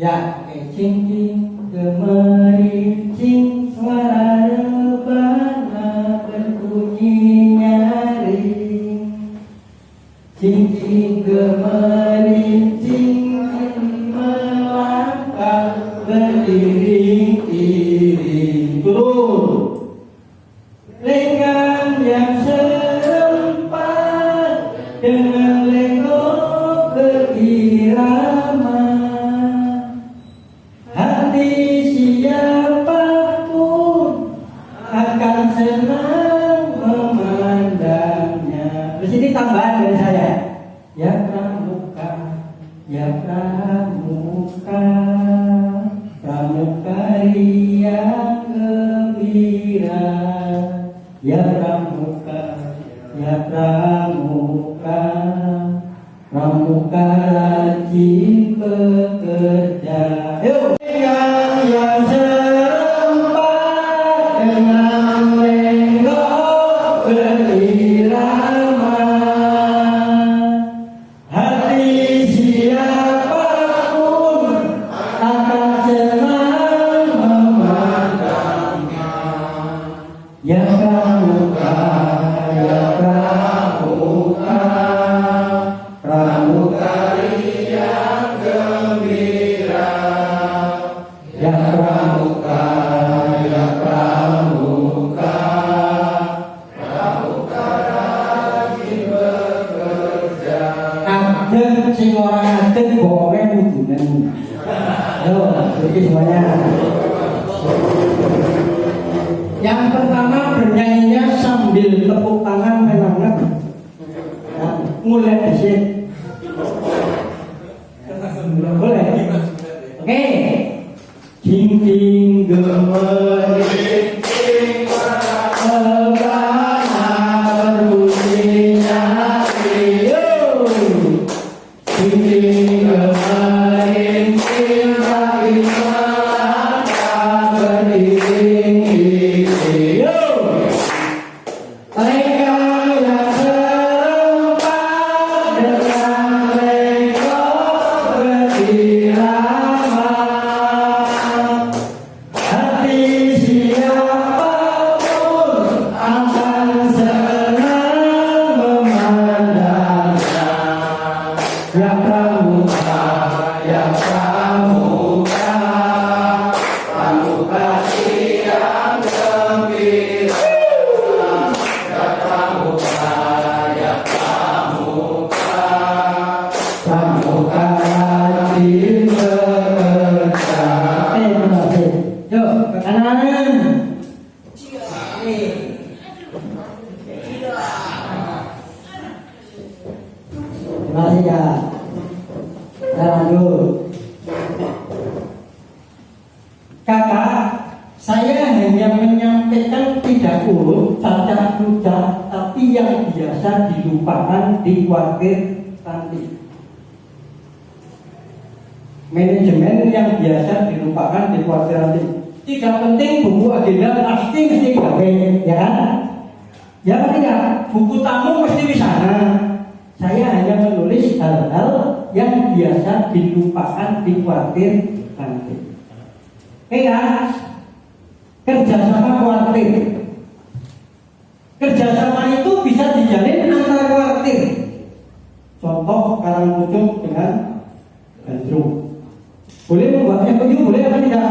Ya, oke. Cing cing gemerincing suara rebana berbunyi nyaring. Cing cing gemerincing melangkah beriring-iring. Turun. Lenggang yang serempak dengan lenggok berirama. Hati siapapun akan senang memandangnya. Di sini tambahan dari saya. Ya pramuka, ya pramuka, pramukari yang gembira. Ya pramuka, ya pramuka, pramuka rajin bekerja. Yuk. Yang serempak dengan lenggok berirama. Hati siapapun akan senang memandangnya. Ya pramuka, ya pramuka, pramukari yang gembira. Ya pramuka, ya pramuka, pramuka rajin bekerja. Adem sing ora adem boke kudunen. Ayo, iki semuanya. Yang pertama bernyanyinya sambil tepuk tangan memang mulai disini. Boleh? Oke. Cing cing gemerincing rebana berbunyi nyaring. Cing cing gemerincing rajin melangkah beriring-iring. Lenggang yang serempak dengan lenggok berirama. Hati siapapun akan senang memandangnya. Ya pramuka, ya pramuka, pramukari yang gembira. Ya pramuka, ya pramuka, pramuka rajin bekerja. Yuk, ke kanan. Terima kasih ya. Kita lanjut. Kakak, saya hanya menyampaikan tidak urut, cacat rujak, tapi yang biasa dilupakan di kuartir kantin. Manajemen yang biasa dilupakan di kuartir kantin. Tidak penting buku agenda pasti mesti gawe, ya kan? Ya kan tidak? Buku tamu mesti di sana. Saya hanya menulis hal-hal yang biasa dilupakan di kuartir kantin. Ya, kerjasama kuartir. Kerjasama itu bisa dijalin antar kuartir. Contoh Karangpucung dengan Gandrung. Boleh membuat MOU, boleh apa tidak?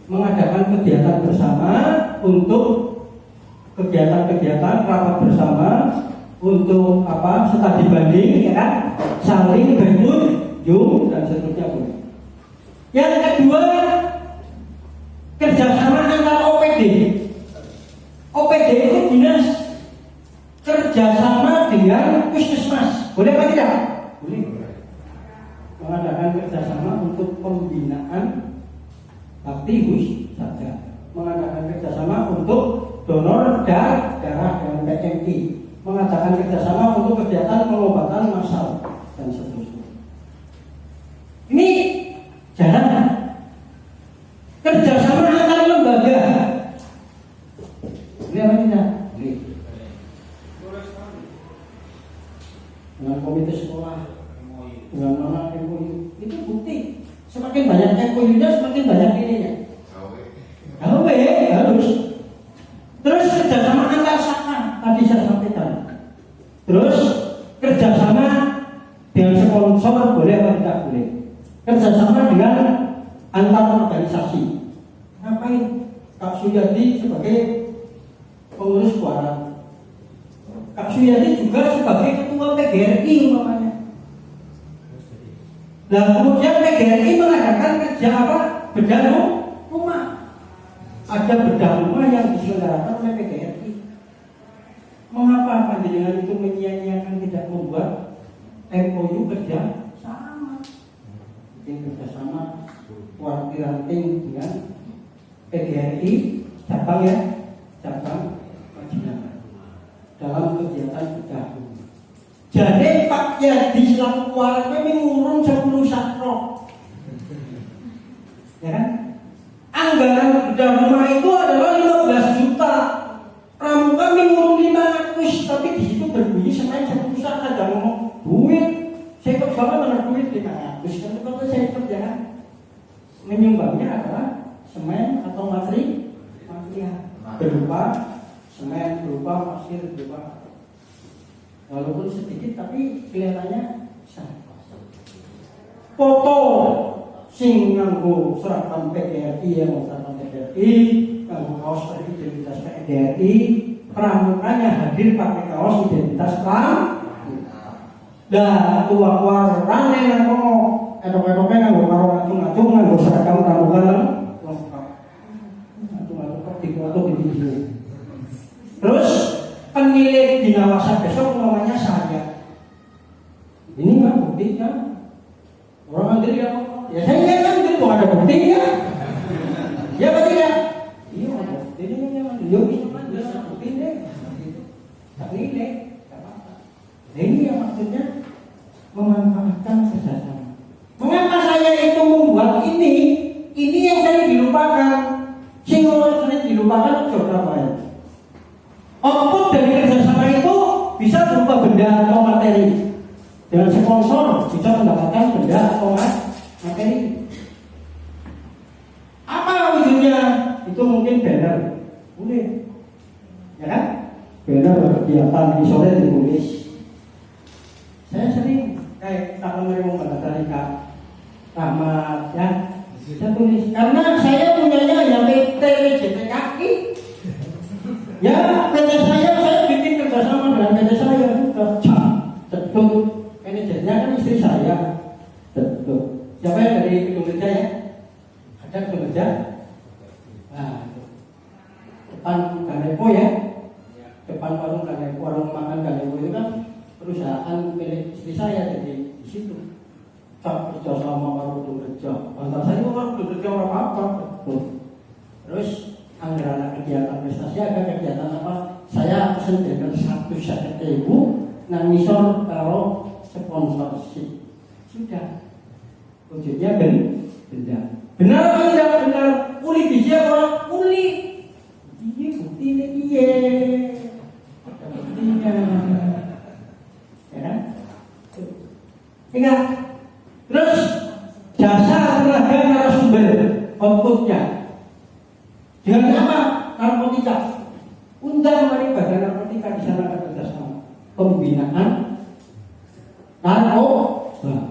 Mengadakan kegiatan bersama untuk kegiatan-kegiatan rapat bersama untuk apa? Studi banding, ya kan? Saling berkunjung dan seterusnya boleh. Yang kedua, kerjasama antar OPD. OPD itu dinas, kerjasama dengan puskesmas. Boleh apa tidak? Boleh. Mengadakan kerjasama untuk pembinaan bakti saja. Mengadakan kerjasama untuk donor darah dengan PMI. Mengadakan kerjasama untuk kegiatan pengobatan massal dan seterusnya. Ini jalan kerjasama antar lembaga. Ini apa tidak? Ini dengan komite sekolah. dengan mana MOU itu bukti. Semakin banyak MOU-nya semakin banyak ininya. KW harus. Terus kerjasama antar saka tadi saya sampaikan. Terus kerjasama dengan sponsor boleh atau tidak boleh. Kerjasama dengan antar organisasi. Ngapain? Kak Suyadi sebagai pengurus suara, Kak Suyadi juga sebagai ketua PGRI umpamanya. Nah kemudian PGRI mengadakan kerja apa? Bedah rumah. Ada bedah rumah yang diselenggarakan oleh PGRI. Mengapa panjenengan itu menyia-nyiakan tidak membuat MOU kerja sama? Mungkin kerjasama warti ranting dengan PGRI cabang ya, cabang Pacingan dalam kegiatan bedah rumah. Jadi Pak Yadi selaku warga mengurung 10 sakro, ya kan? Anggaran bedah rumah itu adalah 15 juta. Pramuka mengurung 500, tapi di situ berbunyi semain 10 sakro ada ngomong duit. Saya ikut banget dengan duit 500. Kan kalau saya ikut jangan menyumbangnya adalah semen atau material berupa semen, berupa pasir, berupa walaupun sedikit tapi kelihatannya besar. Foto sing nganggo seragam PGRI yang seragam PGRI, nganggo kaos identitas PGRI, pramukanya hadir pakai kaos identitas Pramuka. Dah tua rane nang kono, edok-edoknya nganggo karo ngacung-ngacung nganggo seragam Pramuka lengkap. Ngacung-ngacung atau di video. Terus penilik di Nawasa besok namanya saya. Ini kan buktinya. Orang Andri ya, ya saya kan itu ada buktinya. Ya apa tidak? Iya ada buktinya. Dia bisa bukti deh. Tak nilai, tak apa. Ini yang maksudnya memanfaatkan kerjasama. Mengapa saya itu membuat ini? Ini yang sering dilupakan. Singgung sering dilupakan Surabaya. Output dari kerjasama itu bisa berupa benda atau materi. Dengan sponsor bisa mendapatkan benda atau materi. Apa wujudnya? Itu mungkin banner, boleh, ya kan? Banner kegiatan di sore ditulis. Saya sering kayak tak menerima dari Kak Rahmat, ya. Saya tulis karena saya punyanya ya PT JTKI. Ya, PT saya bikin kerjasama dengan PT saya juga. Betul, manajernya kan istri saya. Betul. Siapa yang dari gedung kerja ya? Ada gedung kerja. Nah, depan Ganepo ya. Depan warung Ganepo, warung makan Ganepo itu kan perusahaan milik istri saya jadi di situ. Tak kerja sama warung gedung kerja. Antar saya itu warung gedung kerja orang apa? Betul. Terus anggaran kegiatan prestasi ada kegiatan apa? Saya pesen dengan 150.000 nang misal kalau sponsorship sudah wujudnya benda. Benar atau tidak benar? Uli biji apa? Uli. Ini buktinya iya. Ada buktinya. Ya kan? Ingat. Terus jasa tenaga narasumber outputnya. Dengan apa? Narkotika. Undang mari badan narkotika di sana ada kerjasama. Pembinaan narkoba.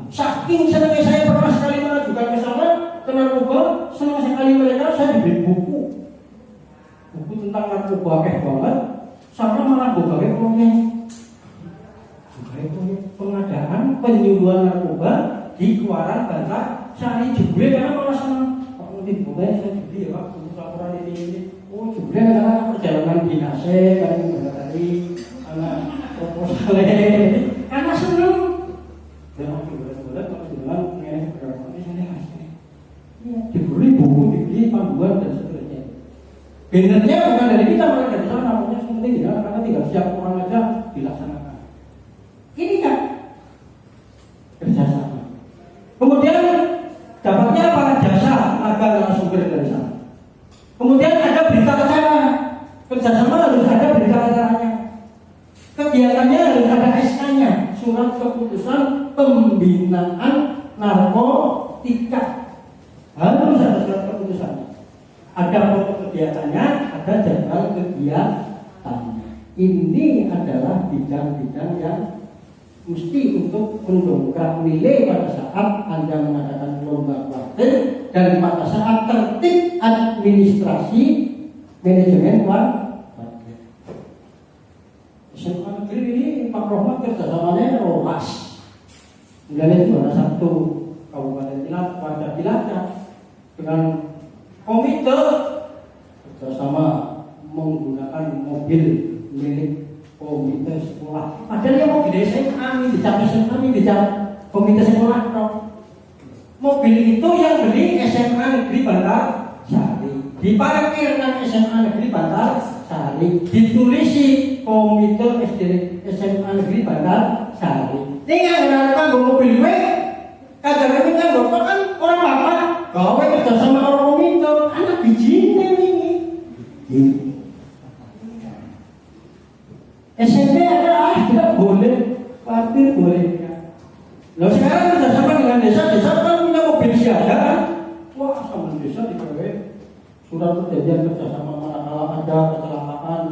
Saking senangnya saya pernah sekali mengajukan ke sana ke narkoba, senang sekali mereka saya diberi buku tentang narkoba kayak banget. Sama narkoba kayak proyek pengadaan penyuluhan narkoba di Kuaran Bantah Sari Jebule karena malah senang. Pak Mutin boleh saya jadi ya Pak untuk laporan ini. Oh Jebule karena perjalanan dinasnya kami tadi anak proposalnya karena senang. Dan aku boleh kalau jalan mengenai beberapa ini saya ngasih. Iya dibeli buku, dibeli panduan dan seterusnya. Benernya bukan dari kita malah dari sana namanya seperti tidak karena tinggal siap orang aja dilaksanakan. Ini kan kerjasama. Kemudian dapatnya apa? Jasa tenaga narasumber dari sana. Kemudian ada berita acara. Kerjasama harus ada berita acaranya. Kegiatannya harus ada SK-nya, surat keputusan pembinaan narkotika. Harus ada surat keputusan. Ada pokok kegiatannya, ada jadwal kegiatannya. Ini adalah bidang-bidang yang mesti untuk mendongkrak nilai pada saat Anda mengadakan lomba kuartir dan pada saat tertib administrasi manajemen kuartir. SMA negeri ini Pak Rohmat kerjasamanya Rohas. Kemudian itu ada satu Kabupaten Cilacap dengan komite kerjasama menggunakan mobil milik komite sekolah. Padahal yang mobil SMA ini dicap SMA ini dicap komite sekolah toh. Mobil itu yang beli SMA Negeri Bantar Sari. Diparkir nang SMA Negeri Bantar Sari. Ditulisi komite SMA Negeri Bantar Sari. Tinggal kan mobil gue, kadang-kadang kan bapak kan orang bapak, gawe kerja sama orang komite, anak bijinya ini. SMP ada boleh, parkir boleh. Lalu sekarang kerjasama dengan desa kan punya mobil siaga kan? Wah, sama desa digawe surat perjanjian kerjasama manakala ada kecelakaan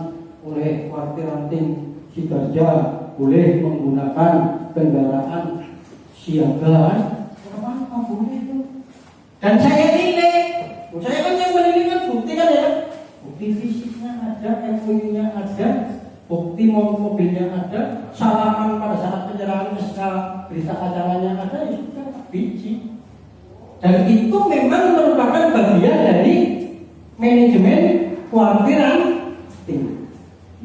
oleh kuartir ranting Sidarja boleh menggunakan kendaraan siaga. Apa boleh itu? Dan saya nilai, saya kan yang menilai kan bukti kan ya, bukti fisiknya ada, MOU-nya ada. Bukti mobilnya ada, salaman pada saat penyerahan SK berita acaranya ada, ya sudah biji. Dan itu memang merupakan bagian dari manajemen kuartiran tim.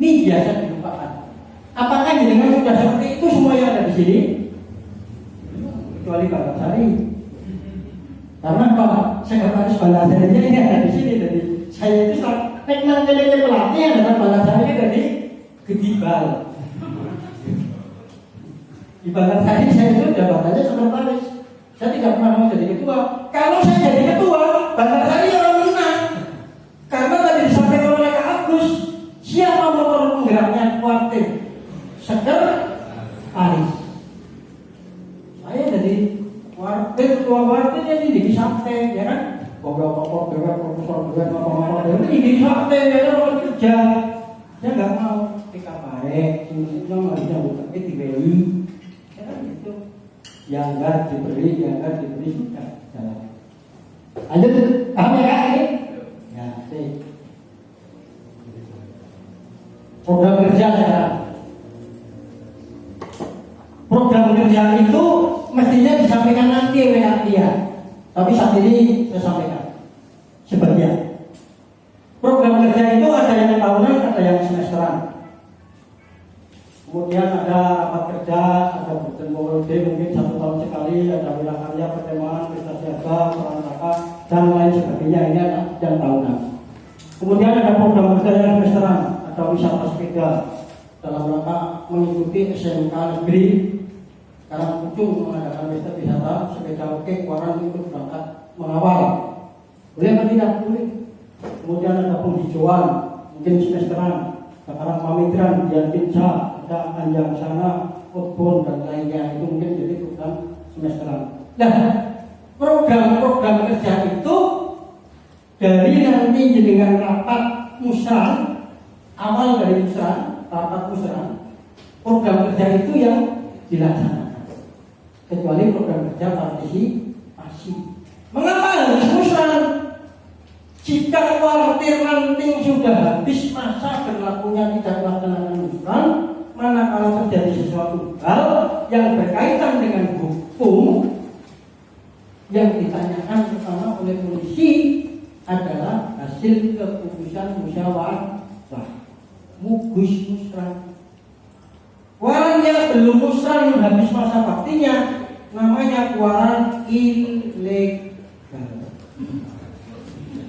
Ini biasa dilupakan. Apakah dengan sudah seperti itu semua yang ada di sini? Kecuali Pak Sari. Karena Pak Sekretaris Balasarinya ini ada di sini. Jadi saya itu teknan kelele pelatih yang dengan Balasarinya dari Kedibal. Di Bantar Sari saya itu jabatannya sekretaris. Saya tidak pernah mau jadi ketua. Kalau saya jadi ketua, Bantar Sari orang menang. Karena tadi disampaikan oleh Kak Agus, siapa motor penggeraknya kuartir? Sekretaris. Saya jadi kuartir, ketua kuartir jadi di santai, ya kan? Bapak-bapak, profesor, bapak-bapak, ini santai, ya kan? Orang kerja. Saya nggak mau. Baik, itu harusnya bukan dibeli, ya kan gitu. Yang nggak diberi, sudah jalan. Lanjut, paham ya kan ini? Ya, sih. Program kerja sekarang. Program kerja itu mestinya disampaikan nanti oleh Atia, tapi saat ini saya sampaikan sebagian. Program kerja itu ada yang tahunan, ada yang semesteran. Kemudian ada rapat kerja, ada bertemu mungkin 1 tahun sekali, ada wilayah pertemuan, prestasi siaga, peran kakak, dan lain sebagainya. Ini ada yang tahunan. Kemudian ada program kerja yang semesteran, ada wisata sepeda dalam rangka mengikuti SMK Negeri Karangpucung mengadakan wisata sepeda oke, Kuaran ikut berangkat mengawal. Boleh atau tidak? Boleh. Kemudian ada penghijauan, mungkin semesteran, sekarang pamigran, Diantinsa, ada Anjang Sana, Outbound dan lainnya, itu mungkin jadi program semesteran. Nah, program-program kerja itu dari nanti dengan rapat musran, awal dari musran, rapat musran, program kerja itu yang dilaksanakan. Kecuali program kerja partisipasi. Mengapa harus musran? Jika kuartir ranting sudah habis masa berlakunya tidak melaksanakan musran, manakala terjadi sesuatu hal yang berkaitan dengan hukum yang ditanyakan pertama oleh polisi adalah hasil keputusan musyawarah mugus musran. Kuaran yang belum musran habis masa baktinya namanya kuaran ilegal.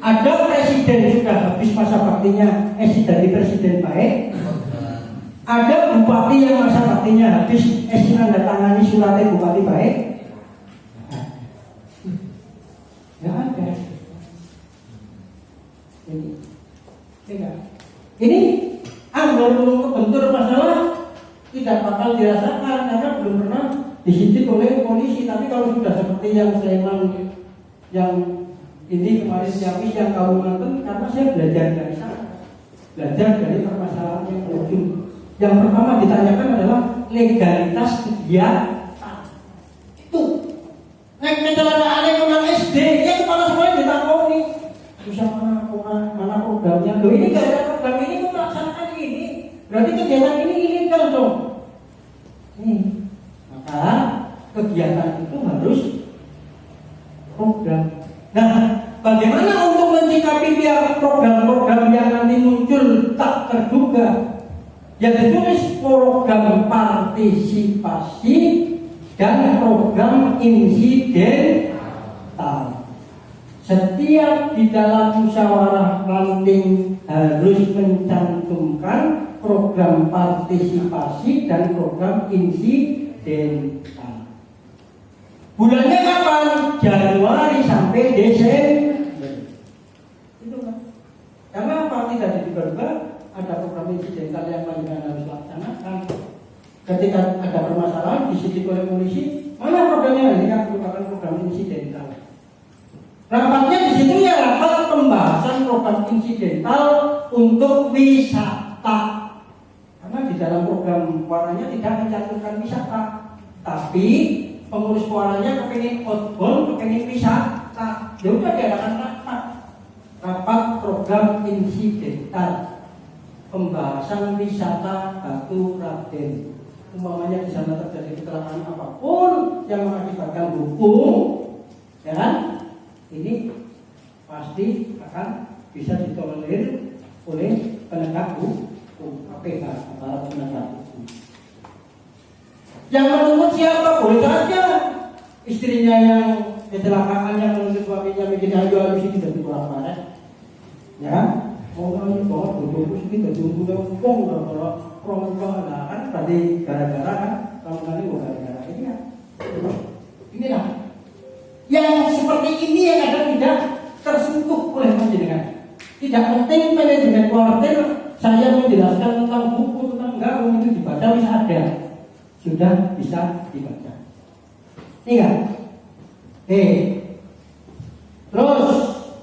Ada presiden sudah habis masa baktinya, dari presiden baik. Ada bupati yang masa baktinya habis, menandatangani suratnya bupati baik. Nggak ada. Ini anggar belum kebentur masalah tidak bakal dirasakan karena belum pernah disidik oleh polisi. Tapi kalau sudah seperti yang Sleman, yang ini kemarin Ciamis, yang Kalimantan, karena saya belajar dari sana, belajar dari permasalahan yang ujung. Yang pertama ditanyakan adalah legalitas kegiatan. Itu kecelakaan ekonomi SD, ya kepala sekolah ditakoni. Bisa mana programnya? Loh ini gak ada program ini, kok melaksanakan ini? Berarti kegiatan ini ilegal dong. Maka kegiatan itu harus program. Nah, bagaimana untuk menyikapi program-program yang nanti muncul tak terduga? Ya ditulis program partisipasi dan program insidental. Setiap di dalam musyawarah ranting harus mencantumkan program partisipasi dan program insidental. Bulannya kapan? Januari sampai Desember. Itu kan? Karena apa? Tidak diduga-duga ada program insidental yang panjenengan harus laksanakan. Ketika ada permasalahan disidik oleh polisi, mana programnya? Ini kan merupakan program insidental. Rapatnya di situ ya rapat pembahasan program insidental untuk wisata. Karena di dalam program warnanya tidak mencantumkan wisata, tapi pengurus warnanya kepingin outbound, kepingin wisata. Ya udah diadakan rapat program insidental, pembahasan wisata Batu Raden. Umpamanya di sana terjadi kecelakaan apapun yang mengakibatkan hukum, ya kan? Ini pasti akan bisa ditolerir oleh penegak hukum, KPK, aparat penegak hukum. Yang menuntut siapa? Boleh saja istrinya yang kecelakaan, yang menuntut suaminya bikin ayo habis ini jadi kurang marah, ya? Mau ini banget bodoh ini jadi umpung kalau perempuan kan tadi gara-gara kan kalau tadi gara-gara ini kan. Inilah yang seperti ini yang kadang tidak tersentuh oleh panjenengan. Tidak penting manajemen kuartir saya menjelaskan tentang buku, tentang enggak, itu dibaca bisa ada, sudah bisa dibaca. Ini kan? Terus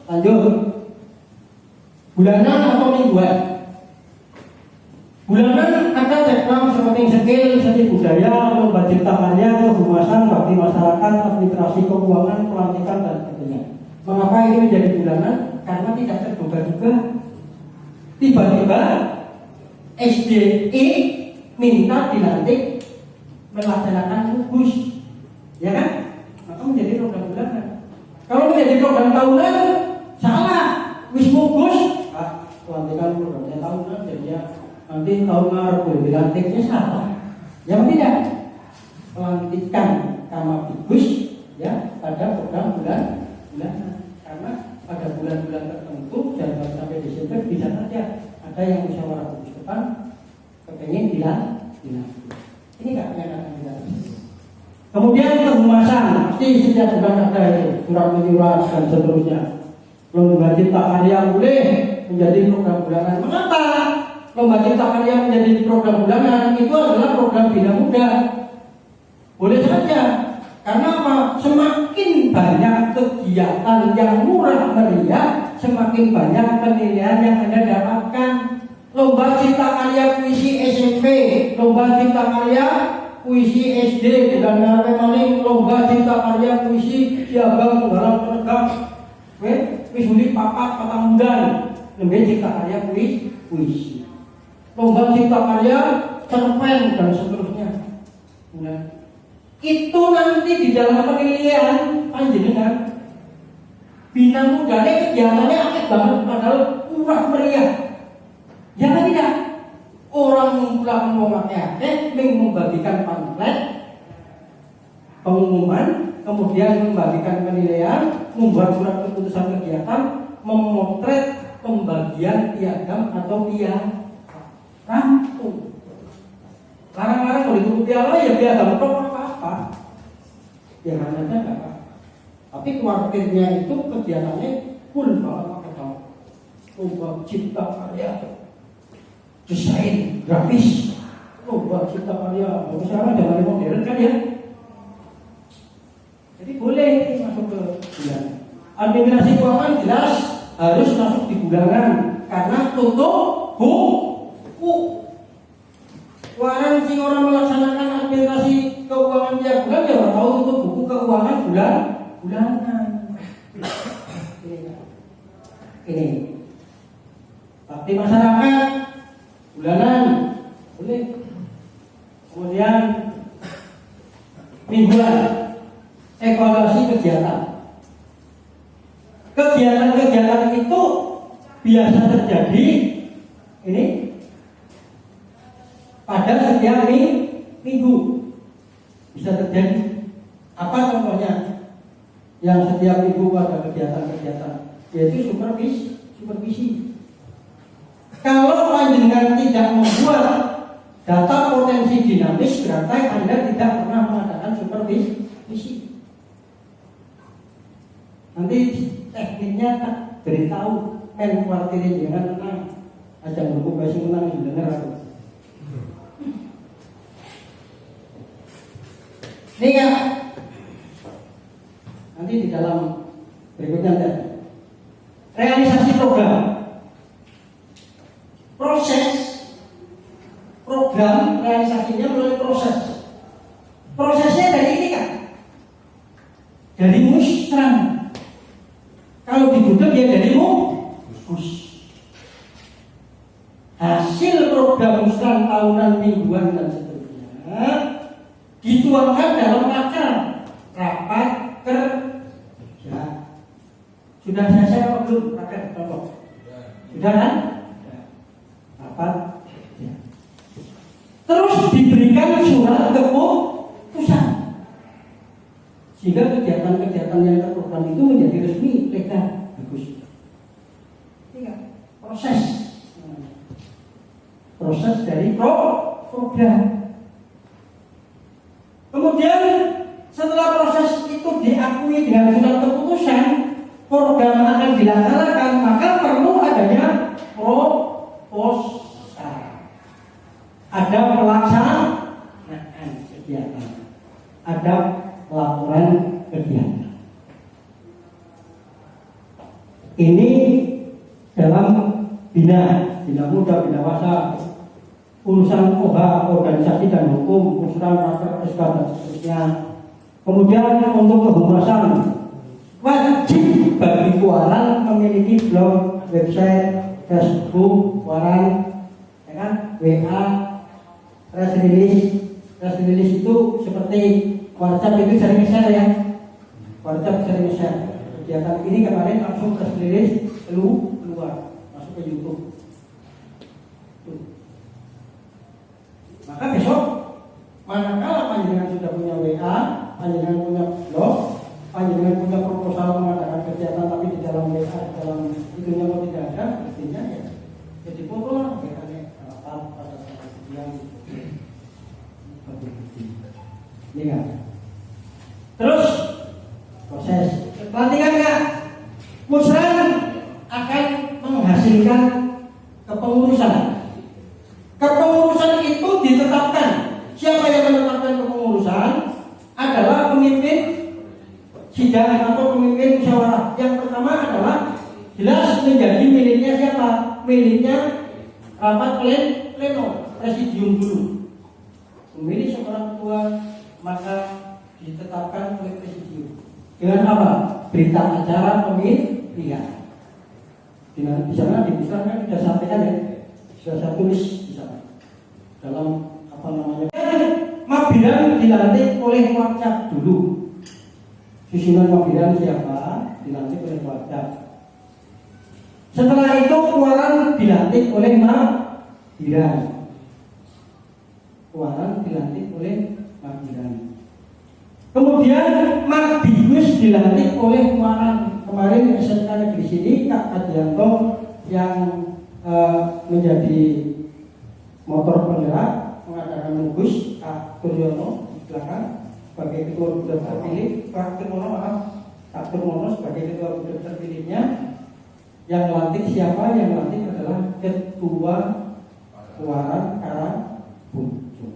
lanjut. Bulanan atau mingguan? Bulanan ada program seperti skill, seni budaya, lomba cipta karya, kehumasan, bakti masyarakat, administrasi keuangan, pelantikan dan sebagainya. Mengapa ini menjadi bulanan? Karena tidak terduga-duga tiba-tiba SDI minta dilantik melaksanakan tugas, ya kan? Maka menjadi program bulanan. Kalau menjadi program tahunan, salah. Wis mugus, pelantikan programnya tahunan, jadi ya nanti tahun Maret boleh dilantiknya salah. Yang tidak, pelantikan Kamabigus ya pada program bulanan. Karena pada bulan-bulan tertentu Januari sampai Desember bisa saja ada yang musyawarah khusus depan kepengen dilantik. Ini nggak akan kita. Kemudian kehumasan, pasti setiap bulan ada itu surat menyurat dan seterusnya. Lomba cipta karya boleh menjadi program bulanan. Mengapa lomba cipta karya menjadi program bulanan? Itu adalah program bina muda. Boleh saja. Karena apa? Semakin banyak kegiatan yang murah meriah, semakin banyak penilaian yang Anda dapatkan. Lomba cipta karya puisi SMP, lomba cipta karya puisi SD, dan maling lomba cipta karya puisi Siabang Penggalang Penegak. Wis muni papat patamunggan lembaga cipta karya puisi. Lomba cipta karya cerpen dan seterusnya. Nah, itu nanti di dalam penilaian panjenengan bina mudanya kegiatannya akeh banget padahal murah meriah. Ya tidak. Orang ngumpulkan akeh membagikan pamflet pengumuman, kemudian membagikan penilaian, membuat surat keputusan kegiatan, memotret pembagian piagam atau piala. Rampung. Larang-larang kalau itu piala ya piagam atau apa-apa. Ya hanya enggak apa. Tapi kuartirnya itu kegiatannya full banget pakai tahu. Lomba cipta karya, desain, grafis, Oh, buat cipta karya. Sekarang zaman modern kan ya. Jadi boleh masuk ke bulan. Administrasi keuangan jelas harus masuk di bulanan karena tutup buku. Orang sing orang melaksanakan administrasi keuangan tiap bulan ya orang tahu tutup buku keuangan bulanan. Ini. Bakti masyarakat bulanan boleh. Kemudian mingguan evaluasi kegiatan. Kegiatan-kegiatan itu biasa terjadi ini pada setiap minggu. Bisa terjadi. Apa contohnya? Yang setiap minggu ada kegiatan-kegiatan, yaitu supervisi. Kalau panjenengan tidak membuat data potensi dinamis, berarti Anda tidak pernah mengadakan supervisi. Nanti tekniknya tak beritahu, kuartirin jangan tenang, aja buku basi menang dengar aku. Ini ya, nanti di dalam berikutnya ada realisasi program. Program realisasinya melalui proses. Prosesnya dari ini kan, dari musrah. Kalau digudeg ya dari mus. Hasil program musrah tahunan, mingguan dan seterusnya dituangkan dalam rapat kerja. Sudah selesai apa belum rapat kerja? Sudah kan? Rapat. Terus diberikan surat keputusan sehingga kegiatan-kegiatan yang terprogram itu menjadi resmi, legal, bagus. Ini proses dari program. Kemudian setelah proses itu diakui dengan surat keputusan, program akan dilaksanakan, maka perlu adanya proposal. Ada pelaksanaan kegiatan, ada laporan kegiatan. Ini dalam bina muda, bina wasa, urusan OHA, organisasi dan hukum, urusan raker, SK dan seterusnya. Kemudian untuk kehumasan, wajib bagi Kuaran memiliki blog, website, Facebook, Kuaran, ya kan? WA, press release itu seperti WhatsApp itu sering share ya. WhatsApp sering share. Kegiatan ini kemarin langsung press release keluar masuk ke YouTube. Maka besok manakala panjenengan sudah punya WA, panjenengan punya blog, panjenengan punya proposal mengadakan kegiatan tapi di dalam WA, di dalam itunya mau tidak ada, artinya ya jadi foto lah WA-nya pada saat yang ini kan. Terus proses pelatihan nggak? Musrah akan menghasilkan kepengurusan. Kepengurusan itu ditetapkan. Siapa yang menetapkan kepengurusan adalah pemimpin sidang atau pemimpin musyawarah. Yang pertama adalah jelas menjadi miliknya siapa? Miliknya rapat pleno, presidium dulu. Memilih seorang ketua, maka ditetapkan oleh presidium. Dengan apa? Berita acara pemilihan. Di sana kan sudah sampaikan ya, sudah saya tulis di sana. Dalam apa namanya? Mabiran dilantik oleh Wakjab dulu. Susunan mabiran siapa? Dilantik oleh Wakjab. Setelah itu Kuaran dilantik oleh mabiran. Kuaran dilantik oleh mabiran. Kemudian Mabdigus dilantik oleh Kuaran. Kemarin SMK Negeri sini Kak Adianto yang menjadi motor penggerak mengadakan mugus Kak Turyono di belakang sebagai ketua budak terpilih, Kak Turmono sebagai ketua budak terpilihnya. Yang melantik siapa? Yang melantik adalah Ketua Kuaran Karangbojo.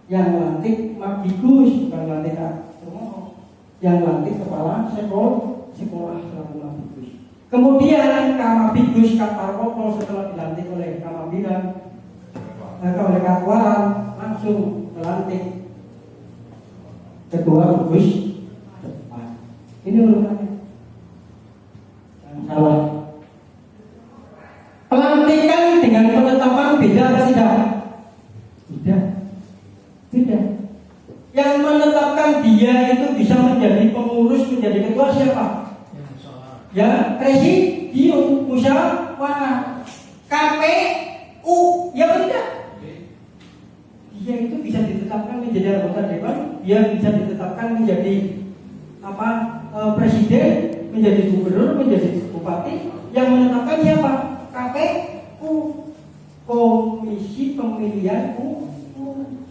Yang lantik Mabigus, bukan lantik yang lantik kepala sekolah selaku Mabigus. Kemudian Kamabigus Kaparwoto setelah dilantik oleh Kamabiran oleh Kakwaran langsung melantik ketua gugus depan. Ini urutannya. Jangan salah. Pelantikan dengan penetapan beda atau tidak? Tidak. Yang menetapkan dia itu bisa menjadi pengurus, menjadi ketua siapa? Ya, presidium musyawarah. KPU, ya tidak? Dia itu bisa ditetapkan menjadi anggota dewan, dia bisa ditetapkan menjadi presiden, menjadi gubernur, menjadi bupati. Yang menetapkan siapa? KPU, Komisi Pemilihan Umum.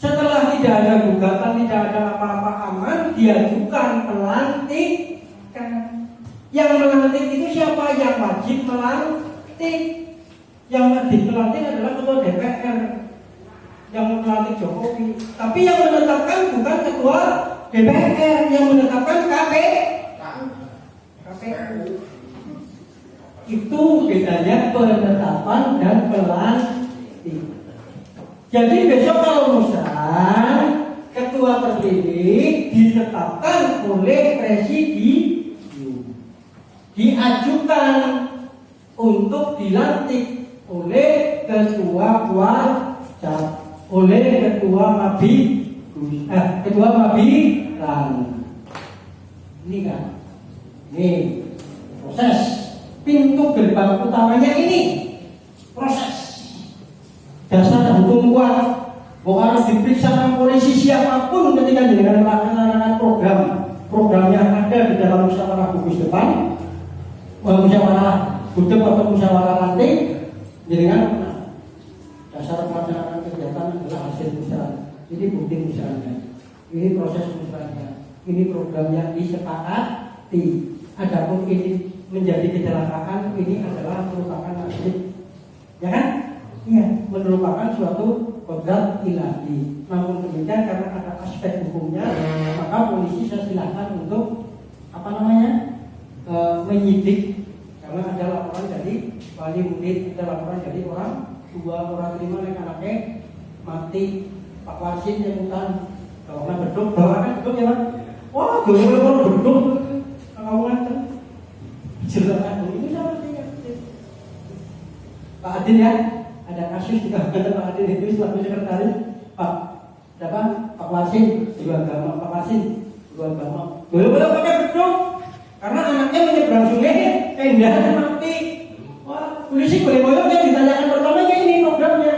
Setelah tidak ada gugatan, tidak ada apa-apa aman, diajukan pelantikan. Yang melantik itu siapa? Yang wajib melantik. Yang wajib melantik adalah ketua DPR yang melantik Jokowi. Tapi yang menetapkan bukan ketua DPR, yang menetapkan KPU. Itu bedanya penetapan dan pelantik. Jadi besok kalau musrah, ketua terpilih ditetapkan oleh presidium, diajukan untuk dilantik oleh ketua kuarca, oleh ketua Mabiran. Ini kan, ini proses. Pintu gerbang utamanya ini proses. Dasar hukum kuat. Bahwa harus diperiksa sama polisi siapapun ketika dengan melaksanakan program yang ada di dalam musyawarah gugus depan, musyawarah gudeg atau musyawarah lantik, dengan dasar pelaksanaan kegiatan adalah hasil musyawarah. Ini bukti musyawarahnya. Ini proses musyawarahnya. Ini program yang disepakati. Adapun ini menjadi kecelakaan, ini adalah merupakan nasib, ya kan? Iya, merupakan suatu kodrat ilahi. Namun demikian karena ada aspek hukumnya, maka polisi saya silahkan untuk menyidik. Karena ada laporan dari wali murid, ada laporan dari orang tua, orang terima yang anaknya mati, Pak Wasin yang hutan, kalau beduk, bawakan beduk ya Pak. Wah, jauh beduk, kamu ngatain. Jelaskan ini sama saja. Pak Adin ya, ada kasus juga kata Pak Adin itu selaku sekretaris Pak Wasin juga agama, Pak Wasin juga agama. Boleh pakai beduk karena anaknya menyeberang sungai, tendanya mati. Wah, polisi boleh-boleh ditanyakan pertamanya ini programnya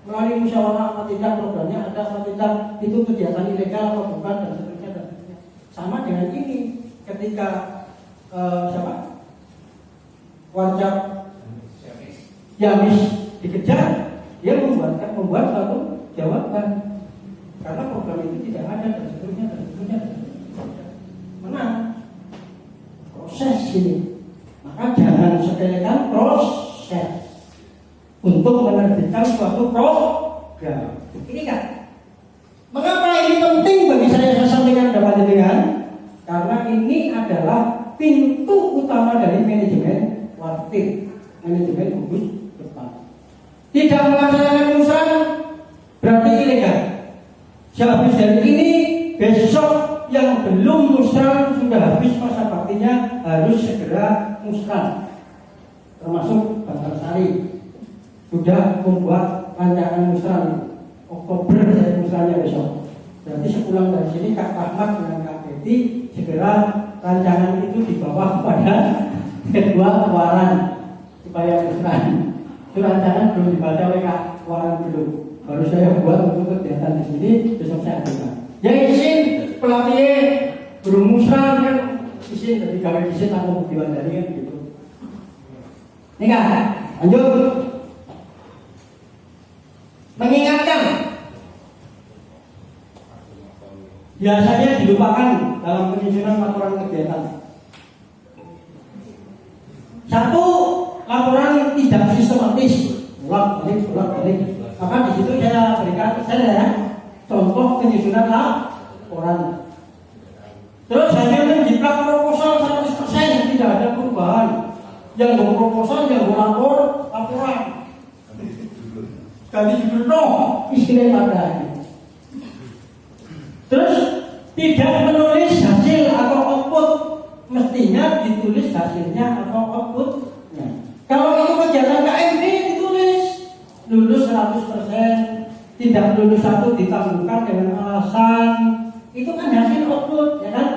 melalui musyawarah apa tidak, programnya ada apa tidak, itu kegiatan ilegal atau bukan dan seterusnya. Sama dengan ini ketika Warcap Yamis dikejar, dia membuat suatu jawaban karena program itu tidak ada dan seterusnya. Menang proses ini, maka jangan sepelekan proses untuk menerbitkan suatu program. Ini kan mengapa ini penting bagi saya sampaikan kepada dengan karena ini adalah pintu utama dari manajemen Wartir, manajemen gugus depan. Tidak melaksanakan musyawarah berarti ilegal. Sehabis dari ini, besok yang belum musyawarah sudah habis masa baktinya harus segera musyawarah. Termasuk Bantarsari sudah membuat rancangan musyawarah. Oktober saya musyawarahnya besok. Berarti sepulang dari sini Kak Ahmad dengan Kak Betty segera rancangan itu dibawa kepada kedua Waran supaya musyawarah. Itu rancangan belum dibaca oleh Kak Waran belum. Baru saya buat untuk kegiatan di sini, besok saya akan. Ya izin pelatih bermusyawarah kan izin dari kawin izin atau buktiwan dari kan gitu. Ini kan lanjut. Mengingatkan biasanya dilupakan dalam penyusunan laporan kegiatan. Satu, laporan tidak sistematis, bolak balik. Maka di situ saya berikan contoh penyusunan laporan. Terus hanya menjiplak proposal 100%, tidak ada perubahan. Yang mau proposal, yang mau laporan. Ganti judul istilah pada. Terus tidak menulis hasil atau output, mestinya ditulis hasilnya atau outputnya. Kalau itu kegiatan KMP ditulis lulus 100%, tidak lulus 1 ditangguhkan dengan alasan, itu kan hasil output, ya kan?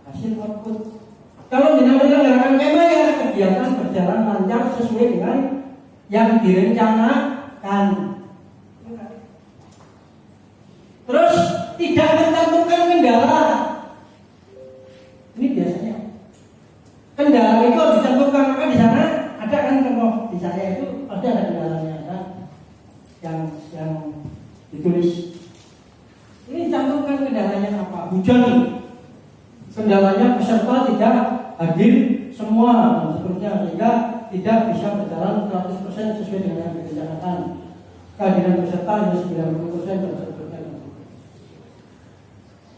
Hasil output. Kalau menyelenggarakan KMA ya kegiatan berjalan lancar sesuai dengan yang direncanakan. Terus tidak menentukan kendala. Ini biasanya kendala itu harus ditentukan, maka di sana ada kan contoh di saya itu pasti ada kendalanya kan? Yang ditulis. Ini cantumkan kendalanya apa? Hujan. Kendalanya peserta tidak hadir semua dan seterusnya sehingga tidak bisa berjalan 100% sesuai dengan yang direncanakan. Kehadiran peserta hanya 90% dan seterusnya.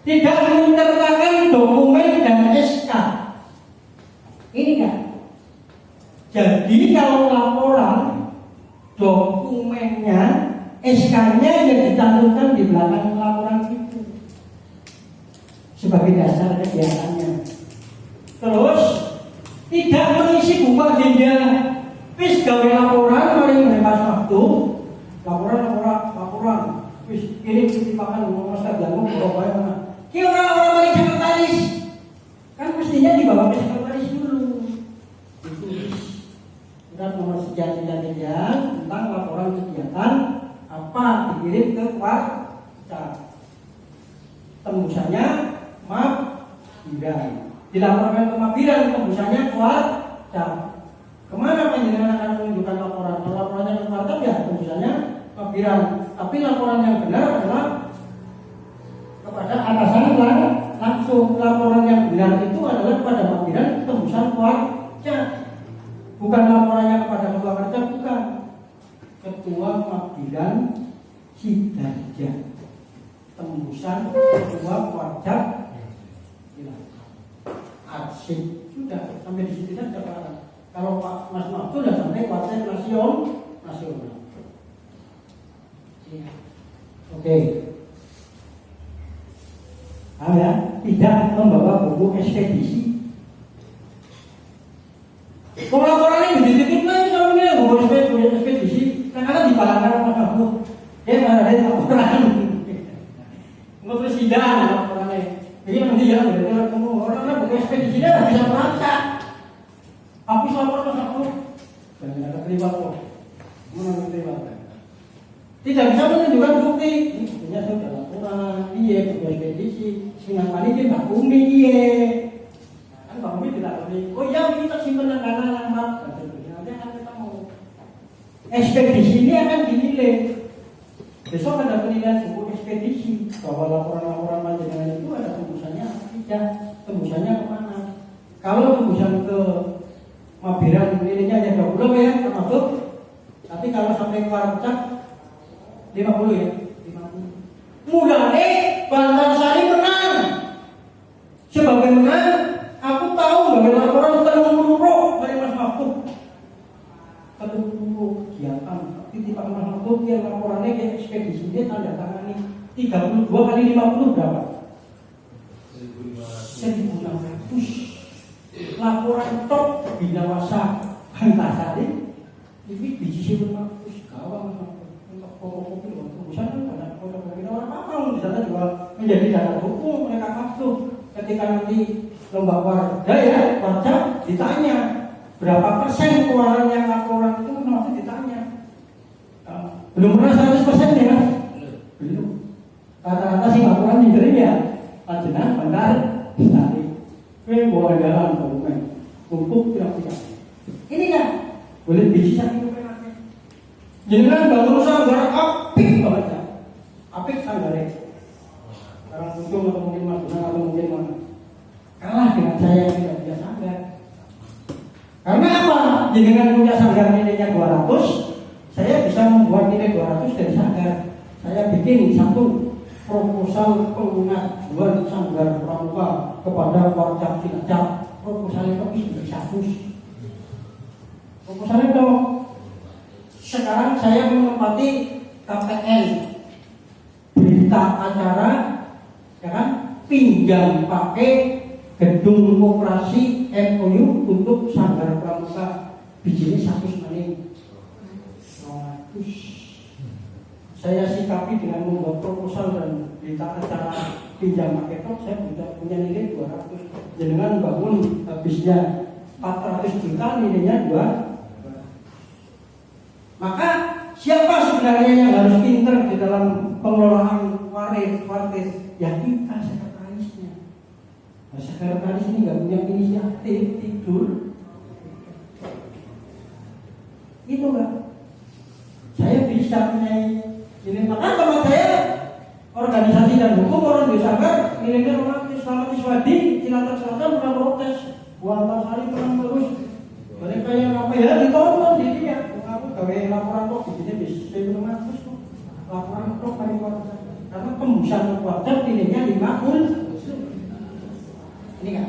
Tidak menyertakan dokumen dan SK. Ini kan. Jadi kalau laporan dokumennya, SK-nya yang dicantumkan di belakang laporan itu sebagai dasar kegiatannya. Terus tidak mengisi buku agenda. Wis gawe laporan, mari membebas waktu. Laporan. Wis kirim titipan ngomong sekalian bawa mana. Ki orang mari sekretaris. Kan mestinya dibawa ke sekretaris dulu. Ditulis surat nomor sekian tentang laporan kegiatan apa dikirim ke Warca. Tembusannya Mabiran. Dilaporkan ke Mabiran, tembusannya ke Warca. Kemana penjelasan akan menunjukkan laporan? Kalau laporannya ke Warca ya tembusannya Mabiran. Tapi laporan yang benar adalah kepada atasan langsung. Laporan yang benar itu adalah kepada Mabiran, tembusan ke Warca. Bukan laporannya kepada Ketua Warca, bukan. Ketua Mabiran Sidarja, tembusan Ketua Warca. Arsip sudah sampai di situ saja Pak. Kalau Pak Mas Mabdu sudah sampai Warca nasional. Oke. Ya, tidak membawa buku ekspedisi. Laporan ini dititip lagi kalau ini buku ekspedisi, karena dibalangkan Mas Mabdu. Dia ada laporan. Untuk presiden laporannya. Jadi nanti ya dari kamu orang buku ekspedisi dia bisa melacak. Aku lapor Mas Mabdu. Dan ada terlibat kok. Mana terlibat? Tidak bisa menunjukkan bukti. Ini buktinya sudah laporan. Iya buku ekspedisi. Sinang panitia Mbak Umi iya. Kan Mbak Umi tidak lebih. Oh iya kita simpan karena lambat. Nanti akan ketemu. Ekspedisi ini akan dinilai. Besok ada penilaian buku ekspedisi bahwa laporan-laporan panjenengan itu ada tembusannya tidak, tembusannya kemana? Kalau tembusan ke Mabiran nilainya hanya 20 ya termasuk, tapi kalau sampai ke Warca 50 ya, 50. Mulane Bantarsari menang. Sebagai menang, aku tahu bahwa laporan terlalu dari Mas Mahfud. Terlalu kegiatan. Titipan Mas Mahfud yang laporannya ke ekspedisi dia tanda tangani 32 kali 50 berapa? 1.600. Laporan top Binawasa Bantarsari ini biji 1.500 gawang untuk kopi waktu bisa kan pada kopi orang apa di sana juga menjadi data hukum mereka masuk ketika nanti lomba warga ya Warca ditanya berapa persen keluaran yang laporan itu nanti ditanya. Belum pernah 100% ya kan? Belum. Rata-rata sih laporan diberi ya Pajenan, Bantarsari. Bawa dalam dokumen untuk tidak. Ini kan boleh biji saking kepenatnya. Jangan bangun sanggar apik banget ya. Apik sanggare. Sekarang untung atau mungkin Madura atau mungkin mana. Kalah dengan saya yang tidak punya sanggar. Karena apa? Jangan punya sanggar nilainya 200, saya bisa membuat nilai 200 dari sanggar. Saya bikin satu proposal pengajuan sanggar pramuka kepada Warga Cilacap. Proposal itu bisa 100. Proposal itu sekarang saya menempati KPN, berita acara, ya kan, pinjam pakai gedung koperasi MOU untuk sanggar pramuka bijinya 100 maning. Saya sikapi dengan membuat proposal dan berita acara pinjam pakai tok, saya punya nilai 200. Jangan bangun habisnya 400 juta, nilainya 2. Maka siapa sebenarnya yang harus pinter di dalam pengelolaan waris? Ya kita, sekretarisnya. Nah, sekretaris ini nggak punya inisiatif, tidur. Itu nggak. Saya bisa punya ini. Maka teman saya organisasi dan hukum orang desa kan nilainya Selamat Iswadi Cilacap Selatan pernah protes. Buat Antasari pernah terus. Mereka yang apa ya ditonton di dia. Gawe laporan kok begini bisa 500 kok. Laporan kok kali warga. Karena tembusan warga nilainya 50. Ini kan.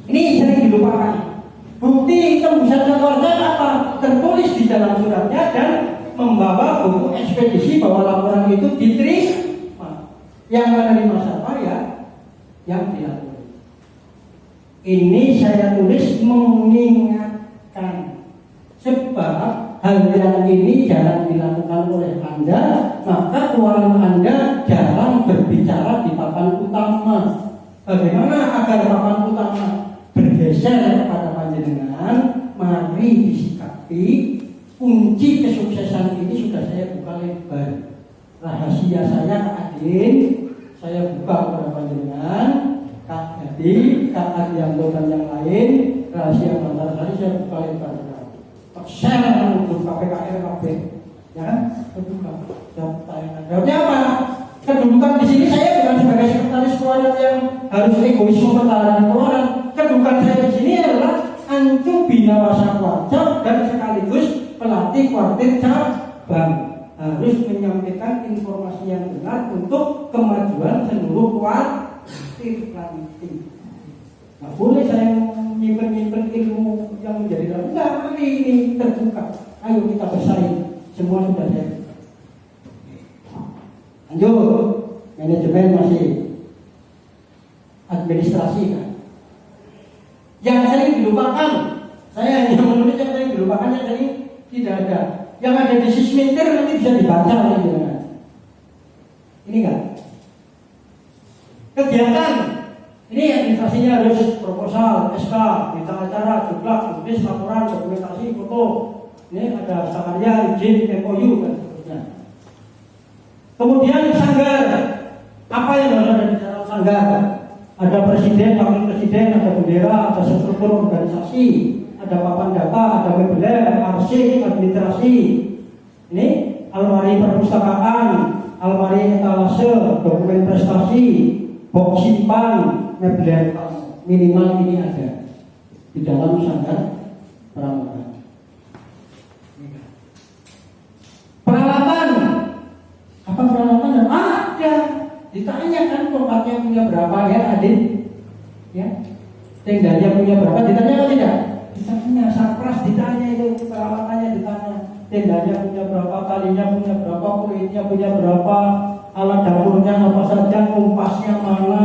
Ini sering dilupakan. Bukti tembusan warga apa? Tertulis di dalam suratnya dan membawa buku ekspedisi bahwa laporan itu diterima. Yang menerima siapa ya? Yang dilakukan. Ini saya tulis mengingatkan sebab hal yang ini jarang dilakukan oleh Anda, maka keuangan Anda jarang berbicara di papan utama. Bagaimana agar papan utama bergeser kepada panjenengan? Mari disikapi. Kunci kesuksesan ini sudah saya buka lebar. Rahasia saya Kak Adin, saya buka kepada panjenengan, Kak Adi, Kak Adianto dan yang lain. Rahasia Antasari saya buka lebar. Share untuk KPKR ya kan? Jawabnya apa? Kedudukan di sini saya bukan sebagai sekretaris keuangan yang harus egois mempertahankan keuangan. Kedudukan saya di sini adalah Ancu Binawasa Kuarcap dan sekaligus pelatih kuartir cabang, harus menyampaikan informasi yang benar untuk kemajuan seluruh kuartir nanti. Nah, boleh saya menyimpan ilmu yang menjadi dalam. Enggak, hari ini terbuka. Ayo kita bersaing. Semua sudah saya. Lanjut. Manajemen masih administrasi kan. Yang sering dilupakan. Saya hanya menulis yang sering dilupakan, yang tadi tidak ada. Yang ada di sisminter nanti bisa dibaca oleh jenengan. Ini kan. Kegiatan. Ini administrasinya harus proposal, SK, berita acara, jumlah, tulis, laporan, dokumentasi, foto. Ini ada sakarya, izin, MOU dan seterusnya. Kemudian sanggar. Apa yang harus ada di dalam sanggar? Ada presiden, wakil presiden, ada bendera, ada struktur organisasi, ada papan data, ada webinar, arsip, administrasi. Ini almari perpustakaan, almari etalase, dokumen prestasi, box simpan, mebel minimal ini ada di dalam sanggar pramuka. Peralatan, apa peralatan? Ada. Ditanya kan tempatnya punya berapa ya, Adin? Ya, tendanya punya berapa? Ditanya atau tidak? Ditanya. Sapras ditanya, itu peralatannya ditanya. Tendanya punya berapa? Talinya punya berapa? Kuitnya punya berapa? Alat dapurnya apa saja? Kompasnya mana?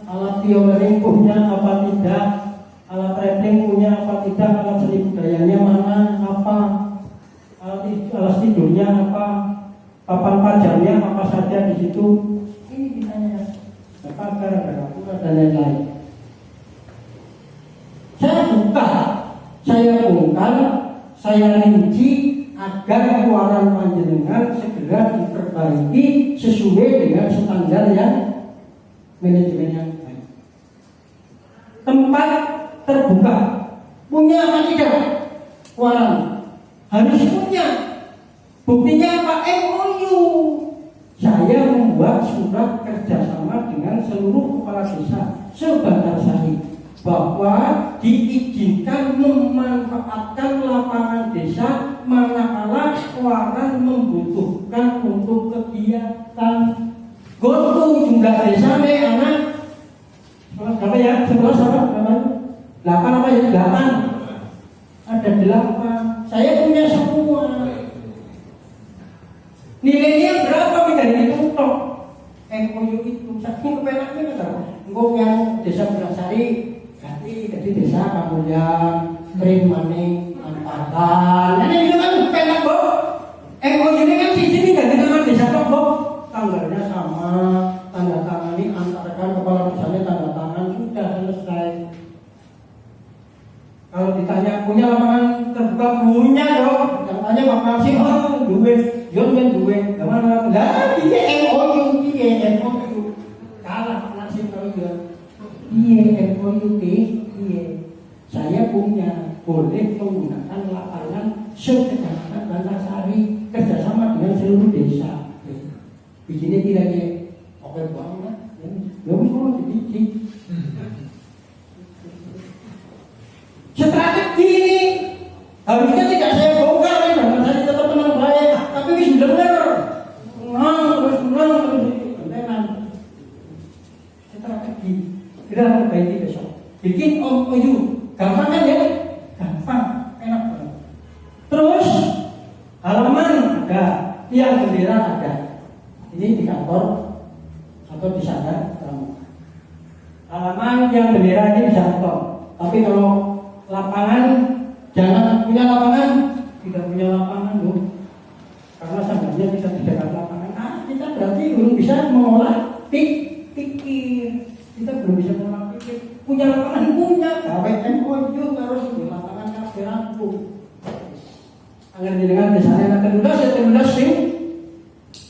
Alat pioneering punya apa tidak, alat traveling punya apa tidak, alat seni budayanya mana, apa, alat tidurnya apa, papan pajangnya apa saja di situ. Ini ditanya. Pagar, ada kapura dan lain-lain. Saya buka, saya bongkar, saya rinci agar keuangan panjenengan segera diperbaiki sesuai dengan standar yang manajemen yang baik. Tempat terbuka, punya apa tidak? Keuangan harus punya. Buktinya apa? MOU. Saya membuat surat kerjasama dengan seluruh kepala desa se-Bantarsari bahwa diizinkan memanfaatkan lapangan desa manakala Waran membutuhkan untuk kegiatan. Gotu jumlah desanya anak berapa ya? 11 apa? 8 apa ya? 8. Ada 8. Saya punya semua. Nilainya berapa bisa dihitung toh? MOU itu saking kepenaknya kan? Engkau yang desa Belasari ganti jadi desa Kamulyan, Maning, Antakan. Ini itu kan penak kok. MOU ini kan di sini ganti nama desa kok. Tanggalnya sama, tanda tangani antarkan kepala desanya, tanda tangan sudah selesai. Kalau ditanya punya lapangan terbuka, punya dong. Yang tanya bakal sih, oh duit, yon duit, kemana? Lah, iya MOU, kalah nasib kalau dia. Iya MOU, iya. Saya punya, boleh menggunakan lapangan sekecamatan Bantarsari kerjasama dengan seluruh desa. Bikinnya kiranya oke banget, ya semua dibikin. Strategi ini harusnya tidak saya bongkar ya, karena saya tetap menang baik, tapi wis bener, terus kontenan. Strategi kita perbaiki besok. Bikin MOU, gampang kan ya? Gampang, enak banget. Terus halaman ada, tiang bendera ada. Ini di kantor atau di sana pramuka. Halaman yang bendera ini bisa kantor. Tapi kalau lapangan, jangan punya lapangan, tidak punya lapangan loh. Karena sebenarnya kita tidak ada lapangan. Kita berarti belum bisa mengolah pikir. Kita belum bisa mengolah pikir. Punya lapangan punya, gawe MOU harus di lapangan kabeh rampung. Angger dengan desane anak sing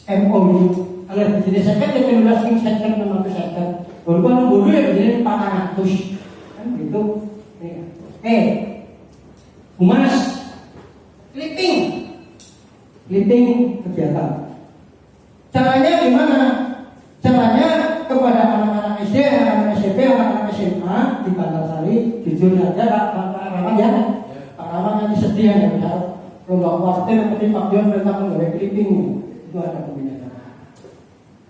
MOU agar di sini saya kan 15 ring saya nama saya berubah bodoh ya jadi 400 kan gitu. Humas clipping kegiatan. Caranya gimana? Caranya kepada anak-anak SD, anak-anak SMP, anak-anak SMA di Bantarsari, jujur saja Pak Rahman ya. Pak Rahman nanti sedih ya bisa lomba kuartir seperti Pak Dion perintah menggawe clipping. Itu ada pembinaan.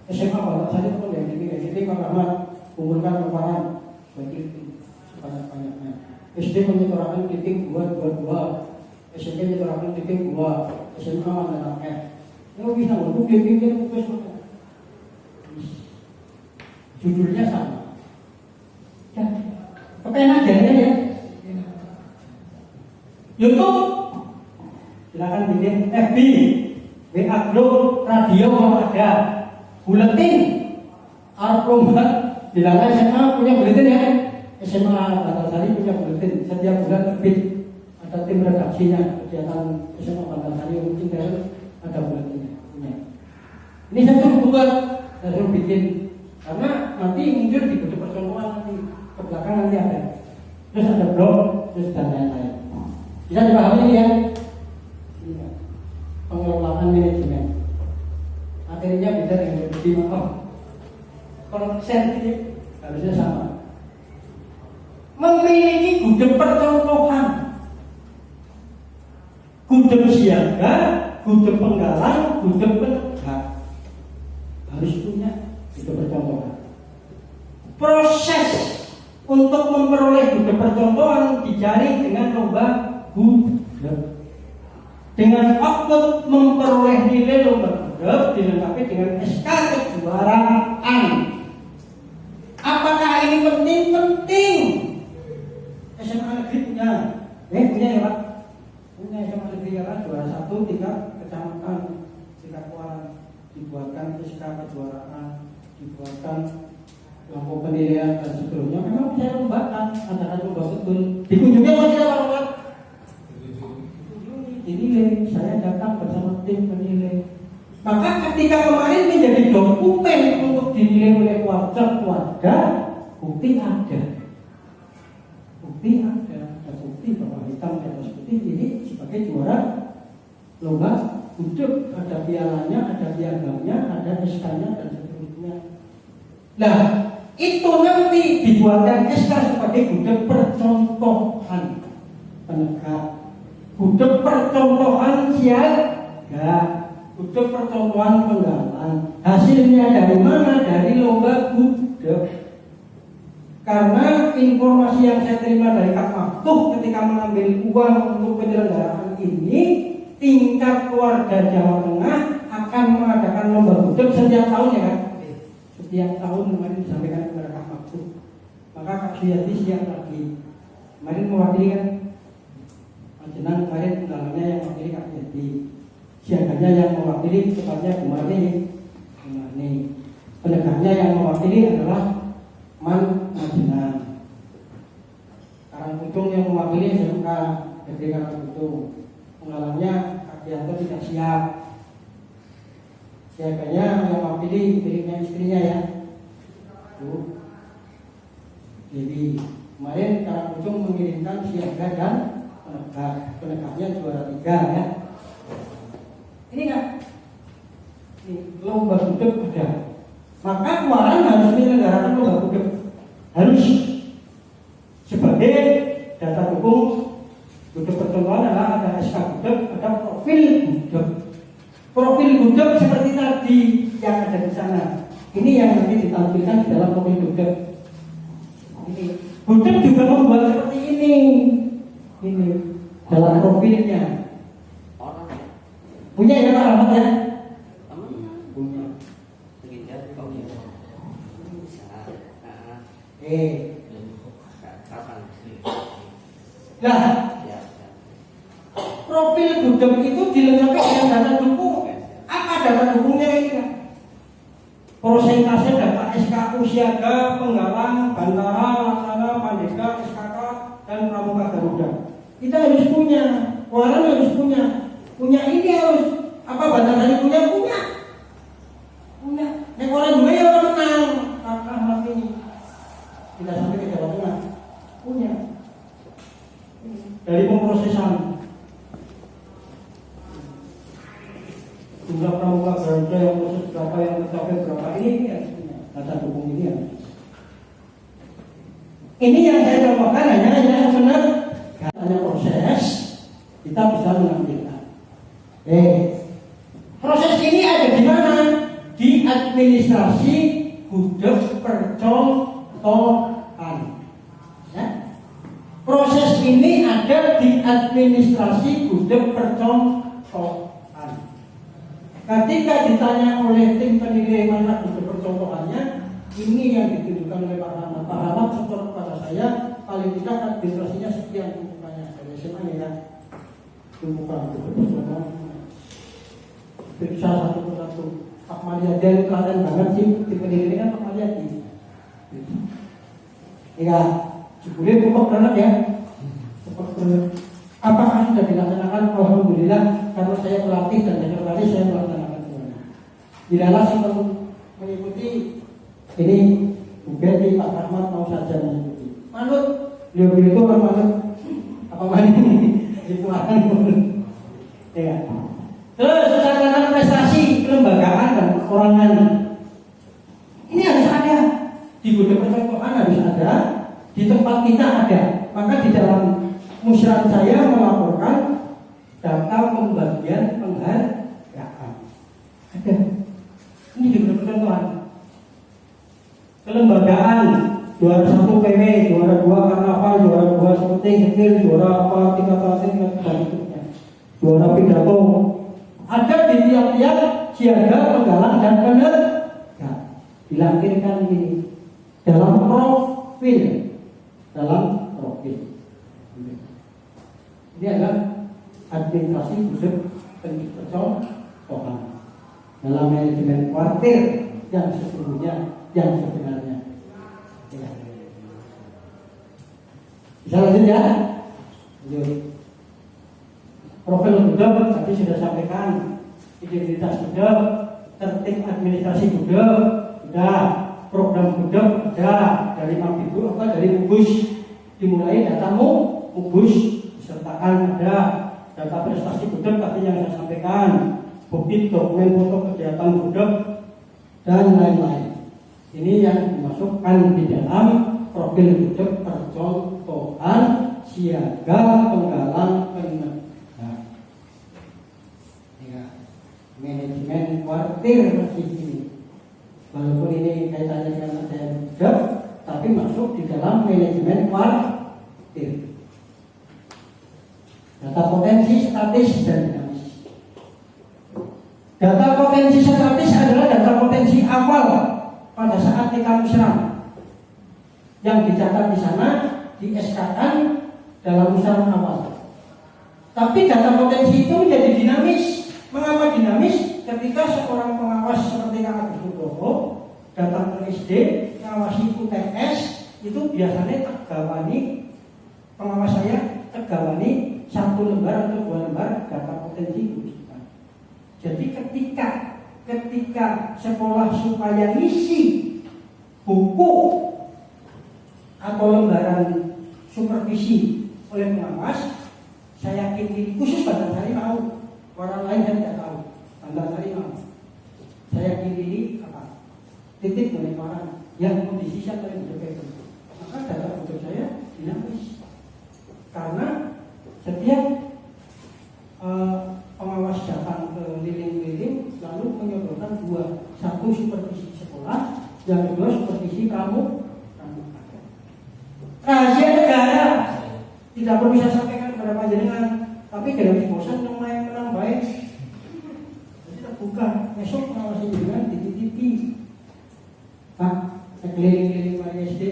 SMA Bantarsari itu yang ini Pak Rahman kumpulkan laporan bagi sebanyak-banyaknya. SD menyetorakan titik 222, SMP menyetorakan titik 2, SMA mana yang bisa untuk titik judulnya sama. Ya, kepenak jadinya ya. YouTube, silakan bikin FB. WA grup, radio ada, buletin, arpromat, bilangnya SMA punya buletin ya, SMA Bantarsari punya buletin, setiap bulan terbit, ada tim redaksinya, kegiatan SMA Bantarsari mungkin ada buletinnya, punya. Ini saya suruh buat, saya suruh bikin, karena nanti muncul di buku percontohan nanti, ke belakang nanti ada, terus ada blog, terus dan lain-lain. Bisa dipahami ini ya? Pengelolaan manajemen akhirnya bisa dengan lebih konsen ini harusnya sama. Memiliki gudeg percontohan, gudeg siaga, gudeg penggalang, gudeg penegak, harus punya gudeg percontohan. Proses untuk memperoleh gudeg percontohan dicari dengan lomba gudeg. Dengan output memperoleh nilai lomba gudeg dilengkapi dengan SK kejuaraan. Apakah ini penting? Penting. SMA negeri punya, punya ya Pak. Punya SMA negeri ya Pak, juara 1 tingkat kecamatan, tingkat kuaran, dibuatkan SK kejuaraan, dibuatkan lampu penilaian dan sebelumnya. Memang bisa lombakan, ada lomba betul. Dikunjungi apa tidak Pak? Dinilai, saya datang bersama tim penilai. Maka ketika kemarin menjadi dokumen untuk dinilai oleh keluarga, bukti ada, bukti bahwa hitam di atas putih ini sebagai juara lomba gudeg, ada pialanya, ada piagamnya, ada SK-nya dan seterusnya. Nah, itu nanti dibuatkan SK sebagai gudeg percontohan penegak Gudeg percontohan siaga, gudeg percontohan penggalan. Hasilnya dari mana? Dari lomba gudeg. Karena informasi yang saya terima dari Kak Maktuh ketika mengambil uang untuk penyelenggaraan ini, tingkat keluarga Jawa Tengah akan mengadakan lomba gudeg setiap tahun, ya kan? Setiap tahun kemarin disampaikan kepada Kak Maktuh. Maka Kak Suyati siap lagi. Kemarin mewakili kan? Jenang kemarin namanya yang mewakili Kak Suyati. Siaganya yang mewakili tepatnya Gumani. Penegaknya yang mewakili adalah Man Majenang. Karangkucung yang mewakili SMK SD Karangkucung. Penggalangnya Kak Yanto tidak siap. Siaganya yang mewakili miliknya istrinya ya. Tuh. Jadi kemarin Karangkucung mengirimkan siaga dan penegaknya juara 3 ya. Ini kan ini lomba gudeg ada. Maka kemarin harus menyelenggarakan lomba gudeg. Harus sebagai data dukung gudeg percontohan adalah ada SK gudeg, ada profil gudeg. Profil gudeg seperti tadi yang ada di sana. Ini yang nanti ditampilkan di dalam profil gudeg. Ini gudeg juga membuat seperti ini. Ini dalam profilnya. Punya ya Pak Rahmat ya? Punya. Nah, profil gudeg itu dilengkapi dengan data dukung. Apa data dukungnya ini? Prosentase data SKU siaga, penggalang, bantara, laksana, pandega, SKK, dan pramuka Garuda. Kita harus punya, orang harus punya ini harus apa bantara ini punya. Nek orang juga ya orang menang, Ahmad ini tidak sampai ke Jawa Tengah punya dari pemrosesan jumlah pramuka Garuda yang proses berapa yang mencapai berapa ini ya data dukung ini ya. Ini yang saya contohkan hanya benar hanya proses kita bisa menampilkan. Proses ini ada di mana? Di administrasi gudeg percontohan. Ya. Proses ini ada di administrasi gudeg percontohan. Ketika ditanya oleh tim penilai mana gudeg percontohannya, ini yang ditunjukkan oleh Pak Rahmat. Pak Rahmat setor kepada saya, paling tidak administrasinya sekian tumpukannya. Dari SMA ya, tumpukan gudeg percontohan. Periksa satu persatu. Pak Mariadi itu teladan banget sih, tim penilai kan Pak Mariadi. Ya, jebule pokok banget ya. Apakah sudah dilaksanakan? Alhamdulillah, karena saya pelatih dan sekretaris saya melaksanakan semuanya. Dilalah sebelum mengikuti ini Bu Betty, Pak Rahmat mau saja mengikuti. Manut, beliau itu orang manut. Apa mana ini? Dikuatkan manut. Ya. Terus catatan prestasi kelembagaan dan perorangan. Ini harus ada. Di gudeg percontohan harus ada. Di tempat kita ada. Maka di dalam musyawarah saya melaporkan data pembagian penghargaan. Ada. Ini di gudeg percontohan. Kelembagaan juara 1 PW, juara 2 karnaval, juara 2 syuting, skill, juara apa, tingkat dan seterusnya. Juara pidato. Ada di tiap-tiap siaga, penggalang dan penegak. Dilampirkan ini dalam profil. Ini adalah administrasi gudeg percontohan dalam manajemen kuartir yang sesungguhnya, yang sebenarnya. Bisa lanjut ya? Lanjut. Profil gudeg tadi sudah sampaikan, identitas gudeg, tertib administrasi gudeg, sudah, program gudeg ada dari Mabibu atau dari Mubus, dimulai datamu Mubus disertakan ada data prestasi gudeg tadi yang saya sampaikan, bukti dokumen foto kegiatan gudeg dan lain-lain. Ini yang dimasukkan di dalam profil gudeg percontohan siaga penggalang penegak. khawatir masih ini. Walaupun ini kaitannya dengan ada yang job, tapi masuk di dalam manajemen khawatir. Data potensi, statis, dan dinamis. Data potensi statis adalah data potensi awal pada saat kita musyawarah. Yang dicatat di sana, di SK-kan dalam musyawarah awal. Tapi data potensi itu menjadi dinamis. Mengapa dinamis? Ketika seorang pengawas seperti Kak Agus Nugroho datang ke SD, mengawasi UTS, itu biasanya tergawani, pengawas saya tergawani 1 lembar atau 2 lembar data potensi kita. Jadi ketika sekolah supaya ngisi buku atau lembaran supervisi oleh pengawas, saya yakin ini khusus Bandar Sari mau, orang lain saya tidak tahu. Bandar Sari mau. Saya yakin ini apa? Titik pengeluaran yang kondisi saya terjadi. Maka data untuk saya dinamis. Karena setiap pengawas datang ke liling-liling lalu menyodorkan 2, 1 supervisi sekolah, yang kedua supervisi kamu. Rahasia negara tidak perlu saya sampaikan kepada panjenengan, tapi dalam bosan yang main menang baik. Jadi terbuka, besok mengawasi dengan titi-titi. Pak, keliling-keliling Mari SD,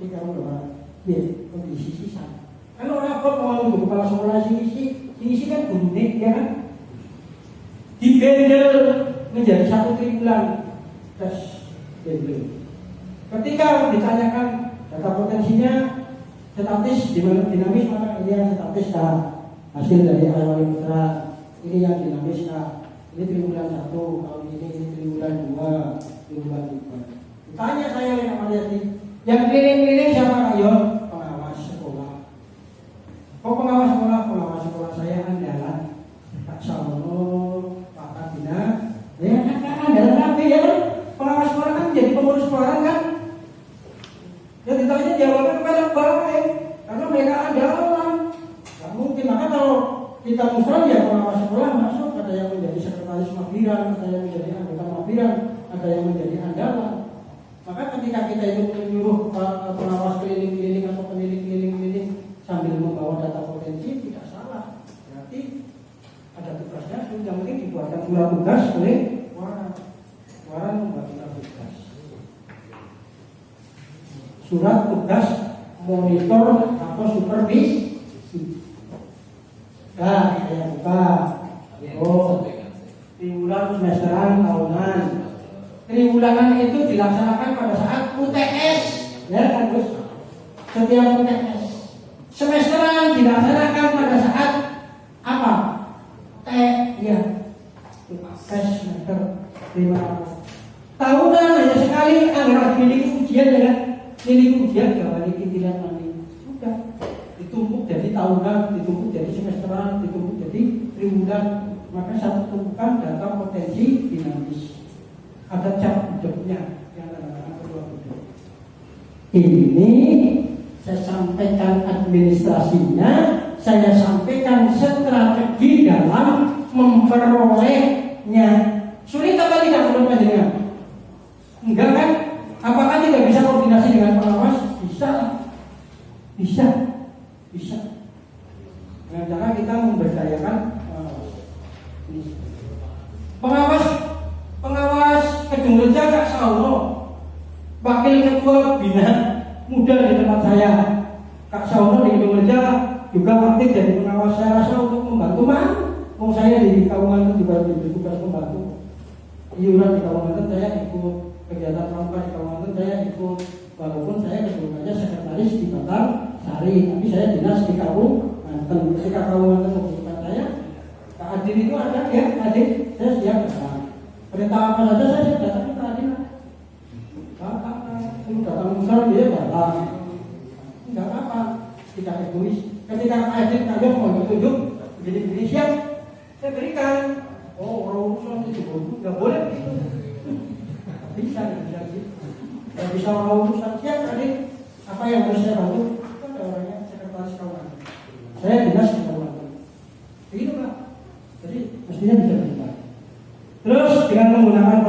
ini kamu doang. Ya, kondisi sisa. Kalau rapor mau untuk kepala sekolah sini kan unik ya kan? Dibendel menjadi 1 triwulan tes bendel. Ketika ditanyakan data potensinya statis di mana dinamis, maka ini yang statis hasil dari awal putra, ini yang dinamis ini triwulan 1 tahun ini triwulan 2 triwulan 3. Ditanya saya oleh Pak Mariati, yang keliling-keliling siapa Kayon? Pengawas sekolah. Kok pengawas sekolah saya andalan Pak Samono, Pak Kabina, ya kan andalan tapi ya kan pengawas sekolah kan jadi pengurus sekolah kan? Ya ditanya jawabnya kepada baik, karena mereka andalan. Gak mungkin, maka kalau kita musyawarah ya pengawas sekolah masuk, ada yang menjadi sekretaris mabiran, ada yang menjadi anggota mabiran, ada yang menjadi andalan. Maka ketika kita itu menyuruh pengawas keliling-keliling atau penilik-keliling-keliling sambil membawa data potensi, tidak salah. Berarti ada tugasnya, sudah mungkin dibuatkan surat tugas oleh waran membuat surat tugas. Surat tugas monitor atau supervisi. Nah, saya buka. Oh, triwulan semesteran tahunan. Triwulanan itu dilaksanakan pada saat UTS, ya kan Gus? Setiap UTS. Semesteran dilaksanakan pada saat apa? Ya, tes semester 5. Tahunan hanya sekali, anggaran milik ujian ya kan? Milik ujian gak balik kintilan nanti. Sudah ditumpuk jadi tahunan, ditumpuk jadi semesteran, ditumpuk jadi triwulan. Maka satu tumpukan data potensi dinamis. Ada cap hidupnya yang kadang-kadang kedua hidup. Ini saya sampaikan administrasinya, saya sampaikan strategi dalam memperolehnya. Sulit apa tidak menurut panjenengan? Enggak kan? Apakah tidak bisa koordinasi dengan pengawas? Bisa. Dengan cara kita memberdayakan pengawas Kedung Reja Kak Sauno, wakil ketua bina muda di tempat saya. Kak Sauno di Kedung Reja juga aktif jadi pengawas. Saya rasa untuk membantu saya di Kabupaten juga tugas membantu. Iuran di Kabupaten saya ikut, kegiatan pramuka di Kabupaten saya ikut, walaupun saya kebetulannya sekretaris di Bandar Sari, tapi saya dinas di Kabupaten. Ketika Kabupaten membutuhkan saya, Kak Adin itu ada ya, Adin, saya siap datang. Perintah apa saja saya siap datang ke Adin. Datang besar dia datang, tidak apa, tidak egois. Ketika Kak Adin kalian mau ditunjuk, begini siap, saya berikan. Oh, orang urusan itu nggak boleh begitu. Bisa gitu. Kalau bisa orang urusan siap tadi, apa yang harus saya bantu? Kan ada orangnya sekretaris kawan. Saya dinas di kawan. Begitu Pak. Jadi mestinya bisa berubah. Terus dengan menggunakan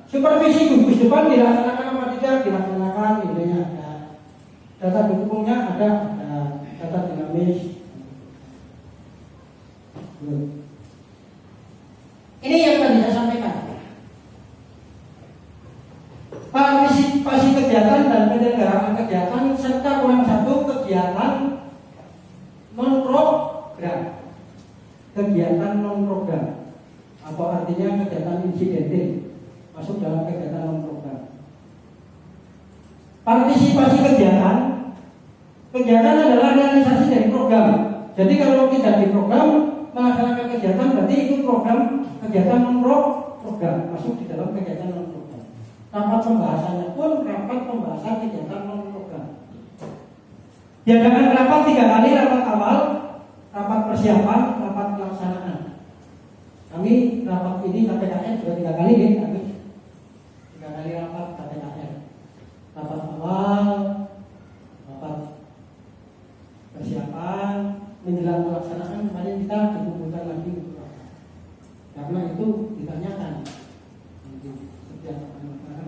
Supervisi gugus depan dilaksanakan apa tidak? Dilaksanakan, nilainya ada. Data dukungnya ada data dinamis. Ini yang tadi saya sampaikan. Partisipasi kegiatan dan penyelenggaraan kegiatan serta kurang satu kegiatan non program. Kegiatan non program atau artinya kegiatan insidentil masuk dalam kegiatan non program. Partisipasi kegiatan adalah realisasi dari program. Jadi kalau tidak di program melaksanakan kegiatan berarti itu program kegiatan non program masuk di dalam kegiatan non program. Rapat pembahasannya pun rapat pembahasan kegiatan non program. Diadakan rapat 3 kali, rapat awal, rapat persiapan, rapat pelaksanaan. Kami rapat ini KPKN juga 3 kali ya, kami 3 kali rapat KPKN. Rapat awal, rapat persiapan, menjelang pelaksanaan kemarin kita dikumpulkan lagi untuk rapat. Karena itu ditanyakan setiap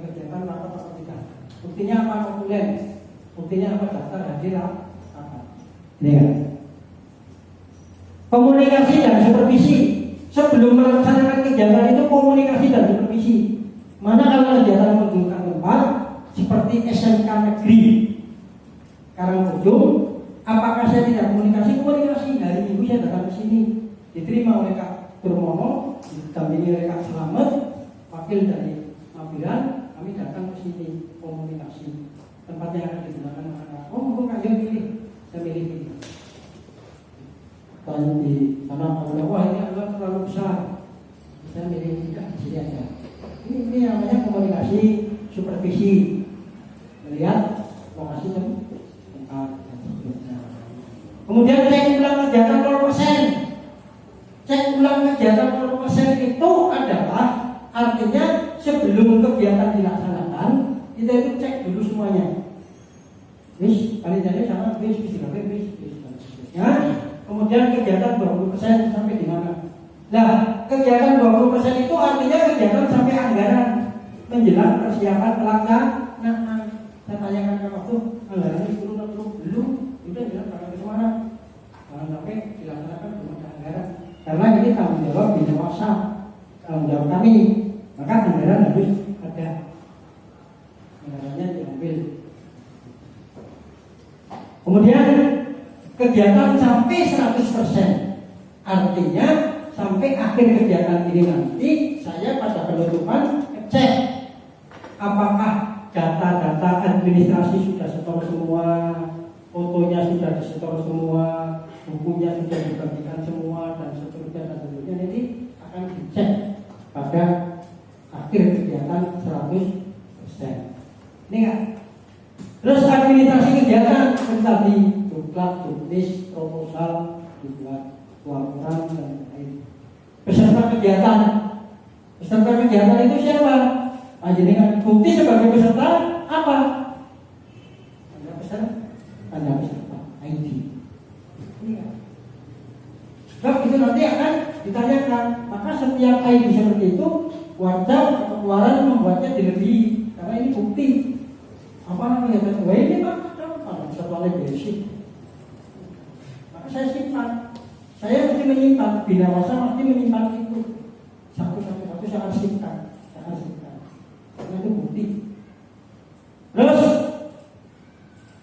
kegiatan rapat atau tidak. Buktinya apa kompulen? Buktinya apa daftar hadir rapat. Ini kan. Komunikasi dan supervisi. Sebelum melaksanakan kegiatan itu komunikasi dan supervisi. Mana kalau kegiatan menunjukkan tempat seperti SMK Negeri Karangtujung, apakah saya tidak komunikasi? Komunikasi. Hari Minggu saya datang ke sini, diterima oleh Kak Turmono, didampingi oleh Kak Selamet, wakil dari Mabiran, kami datang ke sini komunikasi. Tempat yang akan digunakan anak. Mungkin kalian pilih, saya pilih. Dan di sana kalau wah ini adalah terlalu besar, saya pilih tidak di sini aja. Ini namanya komunikasi supervisi, melihat lokasi tempat. Kemudian cek ulang kegiatan 0%. Cek ulang kegiatan 0% itu adalah artinya sebelum kegiatan dilaksanakan kita itu cek dulu semuanya. Wis, panitianya sama, wis, ya. Kemudian kegiatan 20% sampai di mana? Nah, kegiatan 20% itu artinya kegiatan sampai anggaran menjelang persiapan pelaksanaan. Saya tanyakan ke waktu anggarannya belum, udah jelas pakai ke mana? Jangan sampai dilaksanakan belum ada anggaran. Karena ini tanggung jawab di dewasa, tanggung jawab kami. Maka anggaran harus ada, anggarannya diambil. Kemudian kegiatan sampai 100%, artinya sampai akhir kegiatan ini nanti saya pada penutupan cek apakah data-data administrasi sudah setor semua, fotonya sudah disetor semua, bukunya sudah dibagikan semua, dan seterusnya. Nanti akan dicek pada akhir kegiatan 100%. Ini enggak? Terus administrasi kegiatan tadi duklat, juknis, proposal, dibuat laporan dan lain. Peserta kegiatan itu siapa? Panjenengan bukti sebagai peserta apa? Tanda peserta ID. Ini kan? Sebab itu nanti akan ditanyakan. Maka setiap ID seperti itu wajib pengeluaran membuatnya dilebih karena ini bukti. Apa namanya? Wah ini Pak, soalnya basic. Maka saya simpan. Saya mesti menyimpan. Binawasa mesti menyimpan itu. Satu-satu saya harus simpan. Karena itu bukti. Terus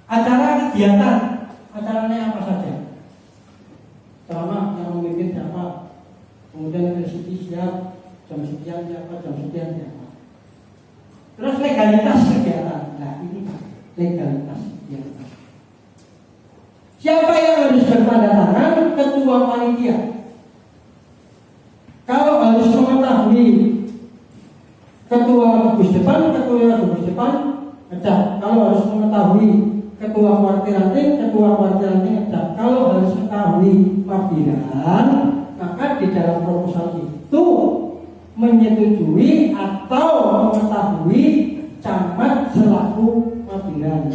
acara kegiatan, acaranya apa saja? Selama yang memimpin siapa? Kemudian resisi siapa? Jam sekian siapa? Jam sekian siapa? Terus legalitas kegiatan. Nah ini legalitas kegiatan. Siapa yang harus bertanda tangan? Ketua panitia. Kalau harus mengetahui ketua gugus depan ngecap. Kalau harus mengetahui ketua kuartiranting ngecap. Kalau harus mengetahui mabiran, maka di dalam proposal itu menyetujui atau mengetahui camat selaku mabiran.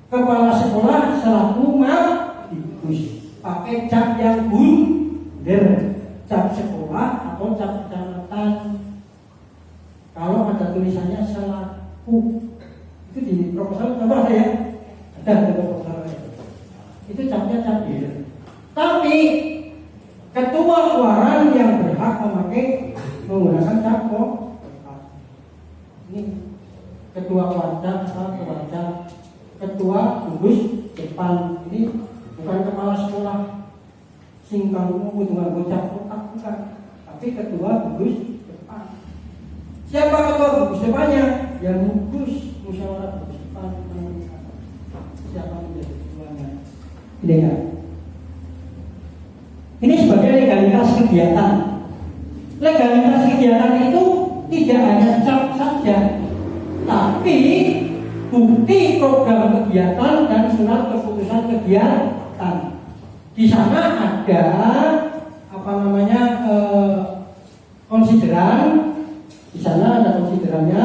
Kepala sekolah selaku mabdigus. Pakai cap yang bundar, cap sekolah atau cap kecamatan. tulisannya selaku. Itu di proposal apa ada ya? Ada di proposal itu capnya cap D. Tapi ketua keluaran yang berhak memakai menggunakan cap ini ketua keluarga, ketua gugus depan ini bukan kepala sekolah singkang dengan bocah kotak bukan, tapi ketua gugus depan. Siapa ketua gugus depannya? Yang gugus musyawarah gugus depan. Siapa menjadi ketuanya? Ini kan? Ini sebagai legalitas kegiatan. Legalitas kegiatan itu tidak hanya cap saja, tapi bukti program kegiatan dan surat keputusan kegiatan. Di sana ada konsideran. Di sana ada konsiderannya,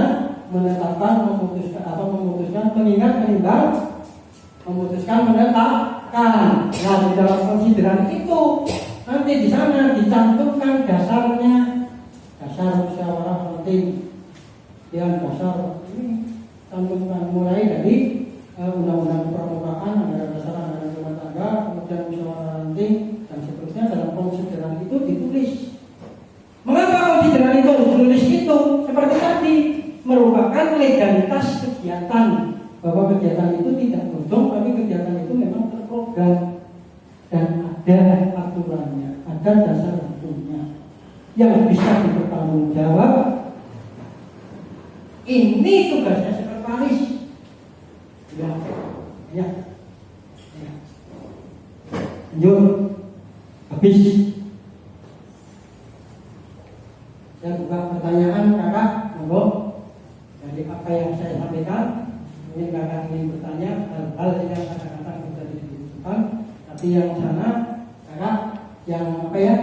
menetapkan, memutuskan, mengingat, menimbang, memutuskan, menetapkan. Nah, di dalam konsideran itu nanti di sana dicantumkan dasarnya, dasar musyawarah penting, yang dasar ini cantumkan mulai dari undang-undang pramukaan, anggaran dasar, anggaran rumah tangga, kemudian musyawarah penting dan seterusnya. Dalam konsideran itu ditulis. Mengapa konsideran itu harus ditulis itu? Seperti tadi, merupakan legalitas kegiatan, bahwa kegiatan itu tidak bodong, tapi kegiatan itu memang terprogram dan ada aturannya, ada dasar hukumnya yang bisa dipertanggungjawab. Ini tugasnya sekretaris. Ya. Lanjut. Habis. Saya buka pertanyaan kakak, monggo. Dari apa yang saya sampaikan, mungkin kakak ingin bertanya hal-hal yang kata-kata sudah disebutkan. Tapi yang sana, kakak yang apa ya?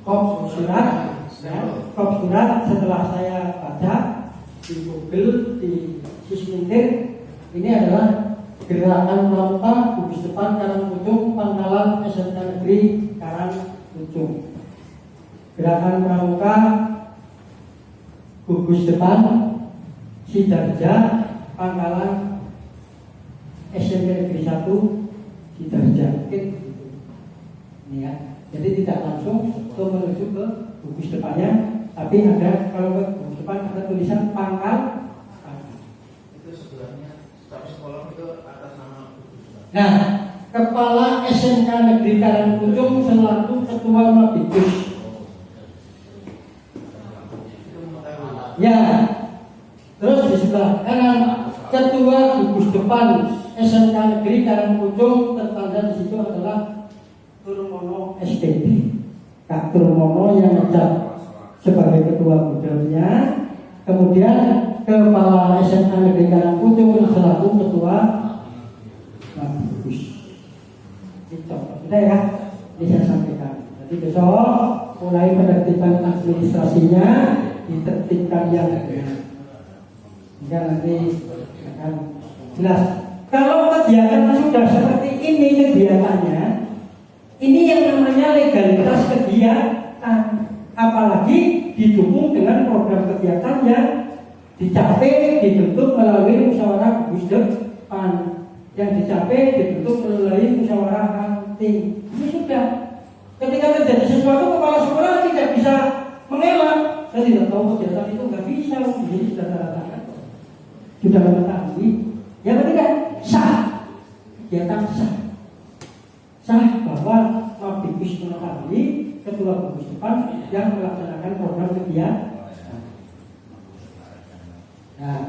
Kop surat, ya. Kop surat setelah saya baca di Google, di Sismintir, ini adalah gerakan pramuka gugus depan Karangpucung Pangkalan SMK Negeri Karangpucung. Gerakan pramuka gugus depan Sidarja Pangkalan SMP Negeri 1 Sidarja. Ini ya. Jadi tidak langsung menuju ke gugus depannya, tapi ada, kalau ke gugus depan ada tulisan pangkal. Itu sebelahnya status sekolah itu atas nama gugus depan. Nah, Kepala SMK Negeri Karangpucung selaku Ketua Mabikus. Ya, terus di sebelah kanan Ketua Gugus Depan SMK Negeri Karangpucung, tertanda di situ adalah Turmono SPB. Kak Turmono yang menjadi sebagai ketua bidangnya, kemudian Kepala SMK Negeri Karangpucung selaku Ketua Mabikus. Itu sudah ya, ini saya sampaikan. Jadi besok mulai penertiban administrasinya ditertibkan yang ada. Hingga nanti akan jelas. Kalau kegiatan sudah seperti ini kegiatannya, ini yang namanya legalitas kegiatan. Apalagi didukung dengan program kegiatan yang dicapai dibentuk melalui musyawarah gugus depan, yang dicapai dibentuk melalui musyawarah ranting. Ini sudah. Ketika terjadi sesuatu, kepala sekolah tidak bisa mengelak. Saya tidak tahu kegiatan itu nggak bisa, jadi sudah tanda tangan, sudah mengetahui. Yang ketiga sah, kegiatan sah bahwa Mabikus mengetahui ketua gugus depan yang melaksanakan program kegiatan. Nah,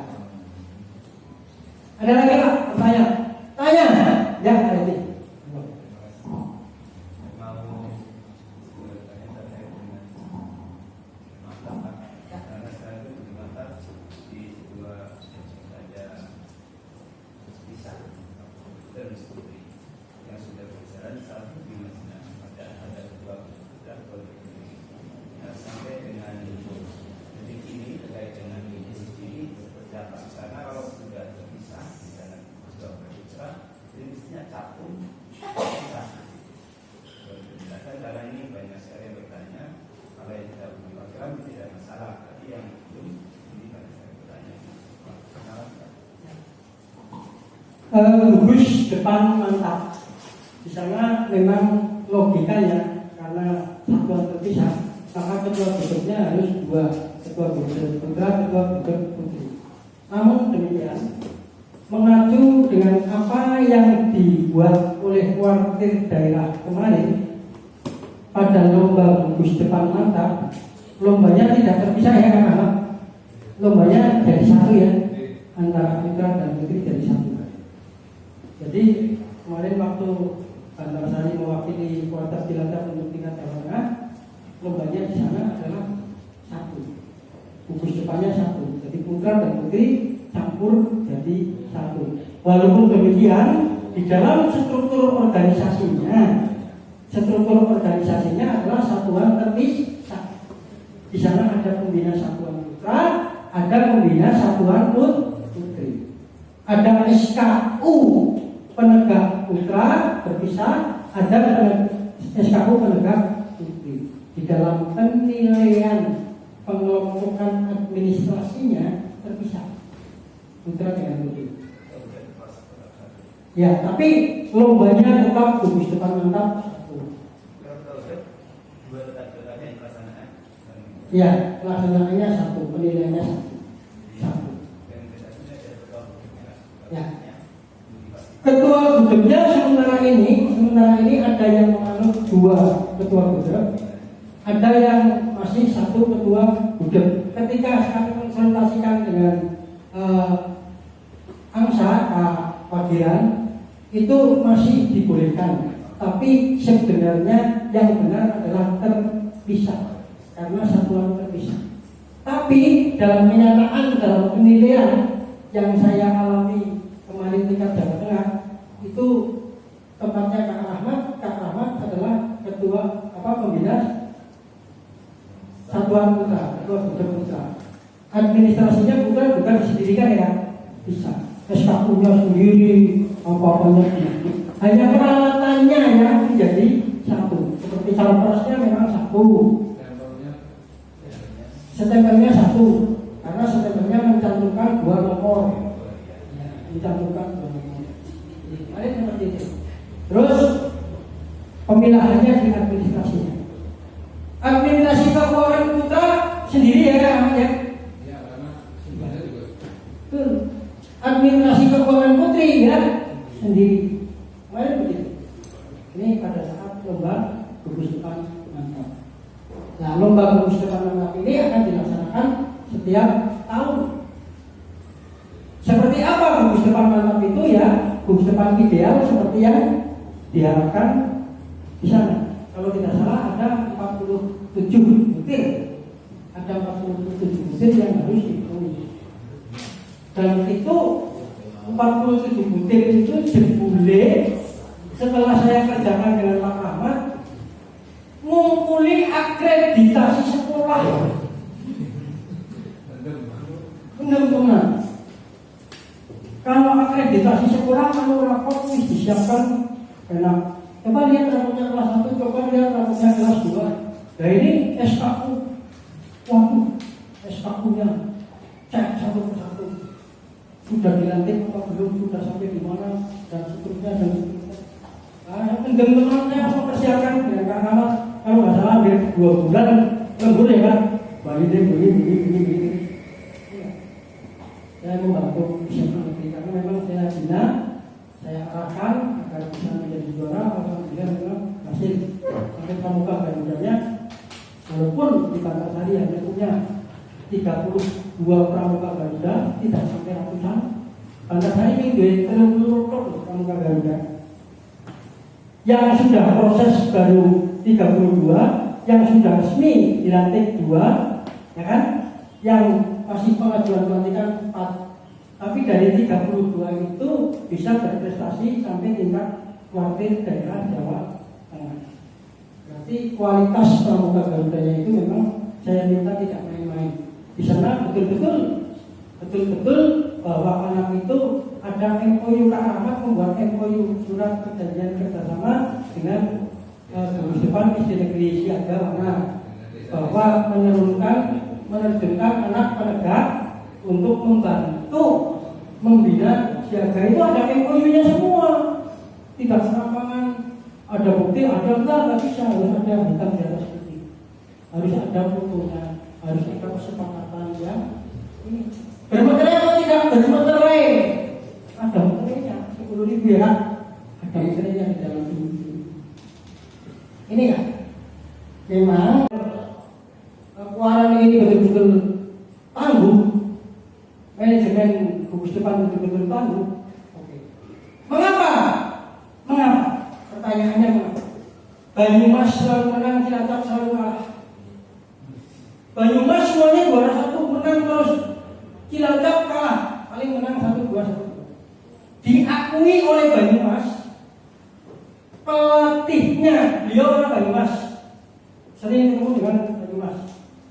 ada lagi Pak? Pertanyaan? Tanya, ya ada ini. gugus depan mantap. Di sana memang logikanya karena satuan terpisah, maka ketua gubernurnya harus dua, ketua gubernur putra, ketua gubernur putri. Namun demikian, mengacu dengan apa yang dibuat oleh wakil daerah kemarin pada lomba gugus depan mantap, lombanya tidak terpisah ya kan? Lombanya jadi satu ya, antara putra dan putri jadi satu. Jadi kemarin waktu Bantarsari mewakili Kuartas Cilacap untuk tingkat Jawa Tengah, lombanya di sana adalah satu, gugus depannya satu. Jadi putra dan putri campur jadi satu. Walaupun demikian, di dalam struktur organisasinya adalah satuan terpisah. Di sana ada pembina satuan putra, ada pembina satuan putri. Ada SKU penegak putra terpisah, ada SKU penegak putri. Di dalam penilaian pengelompokan administrasinya terpisah putra dengan putri. Ya, tapi lombanya tetap gugus depan mantap satu. Ya, pelaksanaannya satu, penilaiannya satu. Ya. Ketua gubernurnya sementara ini ada yang menganut dua ketua gubernur, ada yang masih satu ketua gubernur. Ketika kami konsultasikan dengan angsa Pagiran itu masih dibolehkan, tapi sebenarnya yang benar adalah terpisah karena satuan terpisah. Tapi dalam kenyataan, dalam penilaian yang saya alami kemarin tingkat Jawa Tengah itu tempatnya Kak Rahmat adalah ketua pembina satuan putra, ketua gubernur putra. Administrasinya bukan disendirikan ya, bisa. SKU-nya sendiri, apa-apanya hanya peralatannya yang menjadi satu. Seperti cawapresnya memang satu, stempelnya satu, karena stempelnya mencantumkan dua nomor, Ada seperti itu. Terus pemilahannya di administrasinya. Administrasi keuangan putra sendiri ya namanya. Iya, karena sebenarnya juga. Betul. Administrasi keuangan putri ya sendiri. Kemarin begitu. Ini pada saat lomba gugus depan mantap. Nah, lomba gugus depan mantap ini akan dilaksanakan setiap tahun. Seperti apa gugus depan mantap itu ya? Gugus depan ideal seperti yang diharapkan di sana. Kalau tidak salah ada 47 butir. Ada 47 butir yang harus dipenuhi. Dan itu 47 butir itu jebule setelah saya kerjakan dengan Pak Rahmat ngumpuli akreditasi sekolah. Benar-benar. Kalau akreditasi sekolah, kalau rapor wis disiapkan enak. Coba lihat rapotnya kelas 1, coba lihat rapotnya kelas 2. Nah ini SKU. Waduh, SKU-nya cek satu persatu. Sudah dilantik apa belum, sudah sampai di mana, dan seterusnya. Teman-teman saya mempersiapkan dengan Kak Rahmat. Kalau nggak salah hampir 2 bulan lembur ya kan. Begini. Saya membantu SMA negeri karena memang saya bina, saya arahkan agar bisa menjadi juara. Alhamdulillah memang hasil sampai pramuka Garudanya, walaupun di Bantarsari hanya punya 32 pramuka Garuda, tidak sampai ratusan. Bantarsari ini 30 pramuka Garuda. Yang sudah proses baru 32, yang sudah resmi dilantik 2, ya kan? Yang masih pengajuan pelantikan 4. Tapi dari 32 itu bisa berprestasi sampai tingkat wakil daerah Jawa Tengah. Berarti kualitas pramuka Garudanya itu memang saya minta tidak main-main. Di sana betul-betul bahwa anak itu ada MOU. Kak Rahmat membuat MOU, surat perjanjian kerjasama dengan gugus depan SD Negeri Siaga bahwa menerjunkan anak penegak untuk membantu membina siaga itu ada MOU-nya semua. Tidak serampangan, ada bukti, ada enggak bisa, harus ada hitam di atas putih. Harus ada fotonya, harus ada kesepakatan yang ini. Bermeterai atau tidak? Bermeterai. Ada meterainya, 10.000 ya. Ada meterainya di dalam ini. Ini kan? Memang keuangan ini betul-betul tangguh. Manajemen gugus depan betul-betul tangguh. Oke. Mengapa? Pertanyaannya mengapa? Banyumas selalu menang, Cilacap selalu kalah. Banyumas semuanya juara 1, menang terus. Cilacap kalah, paling menang 1-2-1. Diakui oleh Banyumas, pelatihnya beliau orang Banyumas, sering ketemu dengan Banyumas.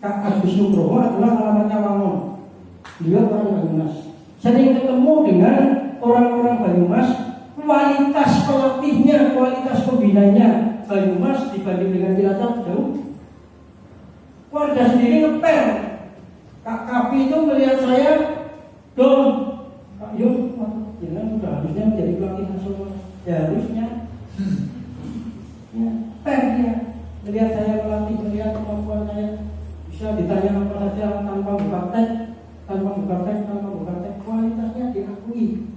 Kak Agus Nugroho adalah alamatnya Wangon. Beliau orang Banyumas, sering ketemu dengan orang-orang Banyumas. Kualitas pelatihnya, kualitas pembinanya Banyumas dibanding dengan Cilacap jauh. Warga sendiri ngepel. Kak Kapi itu melihat saya, dong, Kak Yus, jangan sudah harusnya menjadi pelatih nasional. Ya harusnya. Ya, per dia melihat saya melatih, melihat kemampuan saya, bisa ditanya apa saja tanpa berpraktek, kualitasnya diakui.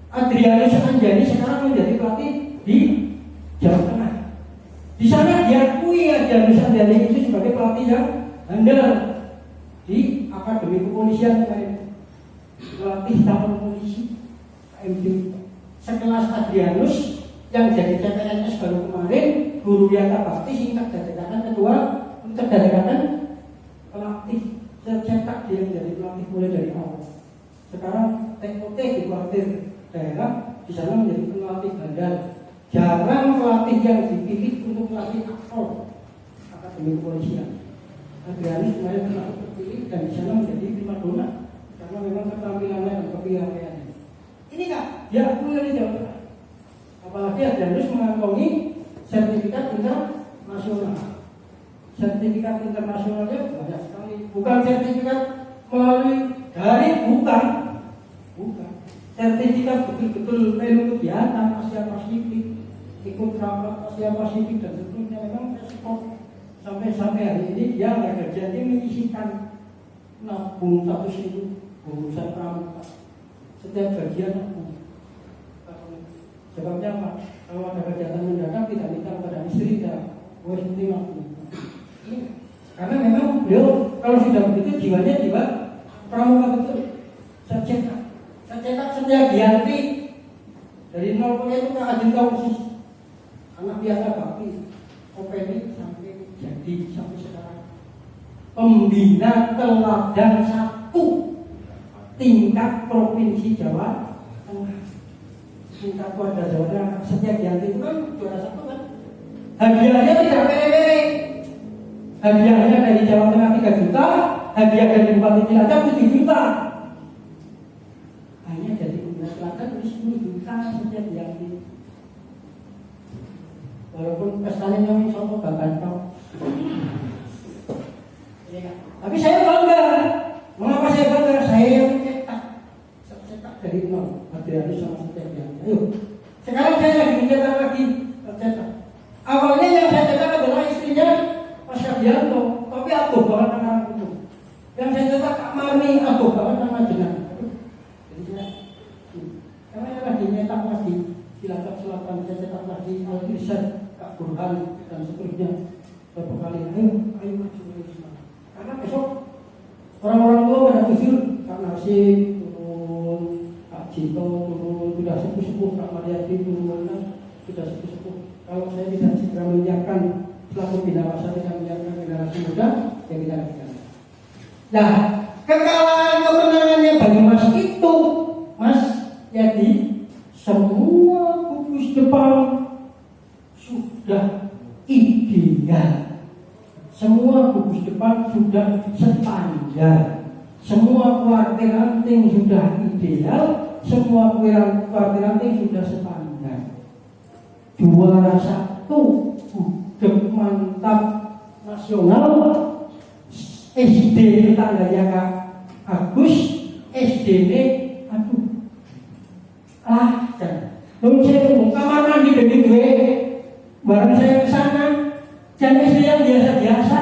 Adrianus Anjani sekarang menjadi pelatih di Jawa Tengah. Di sana diakui Adrianus Anjani itu sebagai pelatih yang handal di Akademi Kepolisian kemarin. Pelatih tahun polisi KMD. Sekelas Adrianus yang jadi CPNS baru kemarin, Guru Yata Bakti singkat dadakan ketua untuk dadakan pelatih tercetak dia menjadi pelatih mulai dari awal. Sekarang TOT di kuartir daerah di sana menjadi pelatih handal. Jarang pelatih yang dipilih untuk pelatih aktor Akademi Kepolisian. Adrianus kemarin termasuk terpilih dan di sana menjadi primadona karena memang keterampilannya dan kepiawaiannya. Ini Kak, dia akui dari Jawa Tengah. Apalagi Adrianus mengantongi sertifikat internasional. Sertifikat internasionalnya banyak sekali. Bukan sertifikat melalui daring, bukan. Sertifikat betul-betul melu kegiatan Asia Pasifik, ikut rapat Asia Pasifik dan seterusnya. Memang ekspor sampai hari ini dia nggak kerja, dia menyisihkan nabung 100.000 urusan pramuka setiap gajian nabung. Sebabnya apa? Kalau ada kegiatan mendadak tidak minta pada istri dan wes penting nabung. Karena memang beliau kalau sudah begitu jiwanya jiwa pramuka betul. Saya cetak setiap Gianti dari 0 itu Kak Adin tahu persis. Anak biasa bakti, Kopeni sampai jadi sampai sekarang. Pembina teladan 1 tingkat provinsi Jawa Tengah. Tingkat warga Jawa Tengah. Setiap Gianti itu kan juara 1 kan. Hadiahnya tidak pere-pere. Hadiahnya dari Jawa Tengah 3 juta, hadiah dari Bupati Cilacap 7 juta. Hanya jadi pembina teladan 10 juta setiap Gianti. Walaupun pestanya kami sopo bahkan kau. Tapi saya bangga. Mengapa saya bangga? Saya yang mencetak dari 0. Adrianus sama setiap Gianti. Ayo. Sekarang saya lagi mencetak lagi. Tercetak. Awalnya yang saya cetak adalah istrinya Mas Yadianto. Tapi aduh banget anak itu. Yang saya cetak Kak Marni, aduh banget nama jenang. Jadi saya karena lagi nyetak lagi Cilacap Selatan, saya cetak lagi Al-Irsyad, Kak Burhan dan seterusnya. Beberapa kali ayo maju semua. Karena besok orang-orang tua pada usul Kak Nasib turun, Kak Cito turun, sudah sepuh-sepuh, Kak Mariati turun, sudah sepuh-sepuh. Kalau saya tidak segera menyiapkan selaku bina masa tidak menyiapkan generasi muda, ya kita lakukan. Nah, kekalahan kemenangannya Banyumas itu, Mas, jadi semua gugus depan sudah ideal. Semua gugus depan sudah standar. Semua kuartir ranting sudah ideal. Semua kuartir ranting sudah standar. Juara 1 gudeg mantap nasional. SD tetangganya Kak Agus, SD-nya aduh jangan. Nun saya kamar mandi dari gue, bareng saya ke sana, jangan yang biasa-biasa.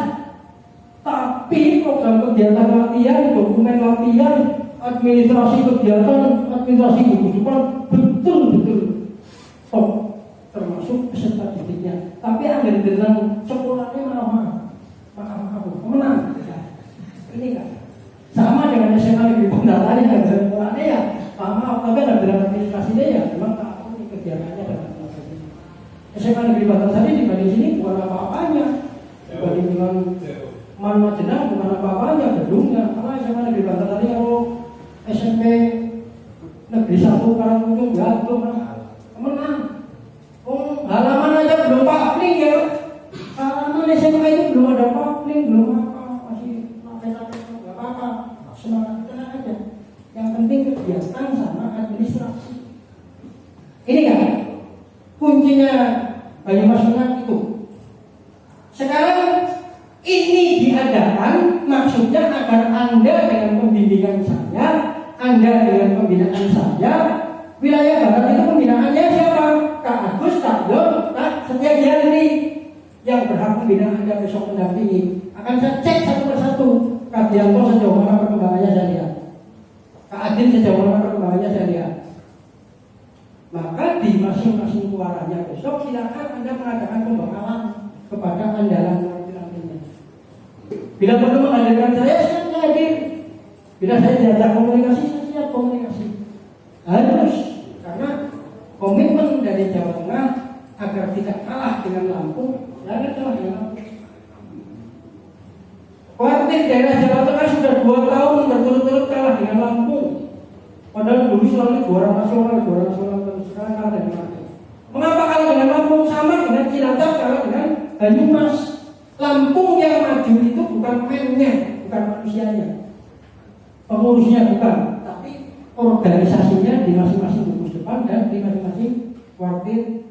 Tapi program kegiatan latihan, dokumen latihan, administrasi kegiatan, administrasi kehidupan betul-betul top, termasuk peserta didiknya. Tapi anggar dengan sekolahnya maaf, menang. Ini kan sama dengan SMA Negeri Pendatanya kan, sekolahnya ya maaf, tapi ada dalam administrasinya ya memang tahu ini kegiatannya dan sebagainya. SMA Negeri Pendatanya dibanding sini bukan apa-apanya, dibanding dengan Manma Jenang bukan apa-apanya, gedungnya. Karena SMA Negeri Pendatanya kalau SMP Negeri 1 Karangkunjung jatuh menang. Halaman aja belum pakling ya. Halaman SMA itu belum ada pakling, belum apa, masih pakai-pakai nggak apa-apa. Semangat tenang aja. Yang penting kegiatan sama administrasi. Ini kan kuncinya Banyumas Menang itu. Sekarang ini diadakan maksudnya agar Anda dengan pembimbingan saya, Anda dengan pembinaan saya, wilayah barat itu pembinaannya siapa? Kak Agus, Kak Yon, Kak Setiagiani yang berhak membina Anda besok mendampingi. Akan saya cek satu persatu. Kak Dianto sejauh mana perkembangannya saya lihat. Kak Adin sejauh mana perkembangannya saya lihat. Maka di masing-masing muaranya besok silakan Anda mengadakan pembekalan kepada andalan nanti-nantinya. Bila perlu menghadirkan saya hadir. Bila saya diajak komunikasi, saya siap komunikasi. Harus, karena komitmen dari Jawa Tengah agar tidak kalah dengan Lampung, jangan kalah dengan Lampung. Kuartir daerah Jawa Tengah sudah 2 tahun berturut-turut kalah dengan Lampung. Padahal dulu selalu juara nasional terus sekarang kalah dengan Lampung. Mengapa kalah dengan Lampung? Sama dengan Cilacap kalah dengan Banyumas. Lampung yang maju itu bukan mainnya, bukan manusianya, pengurusnya bukan, tapi organisasinya di masing-masing gugus depan dan di masing-masing kuartir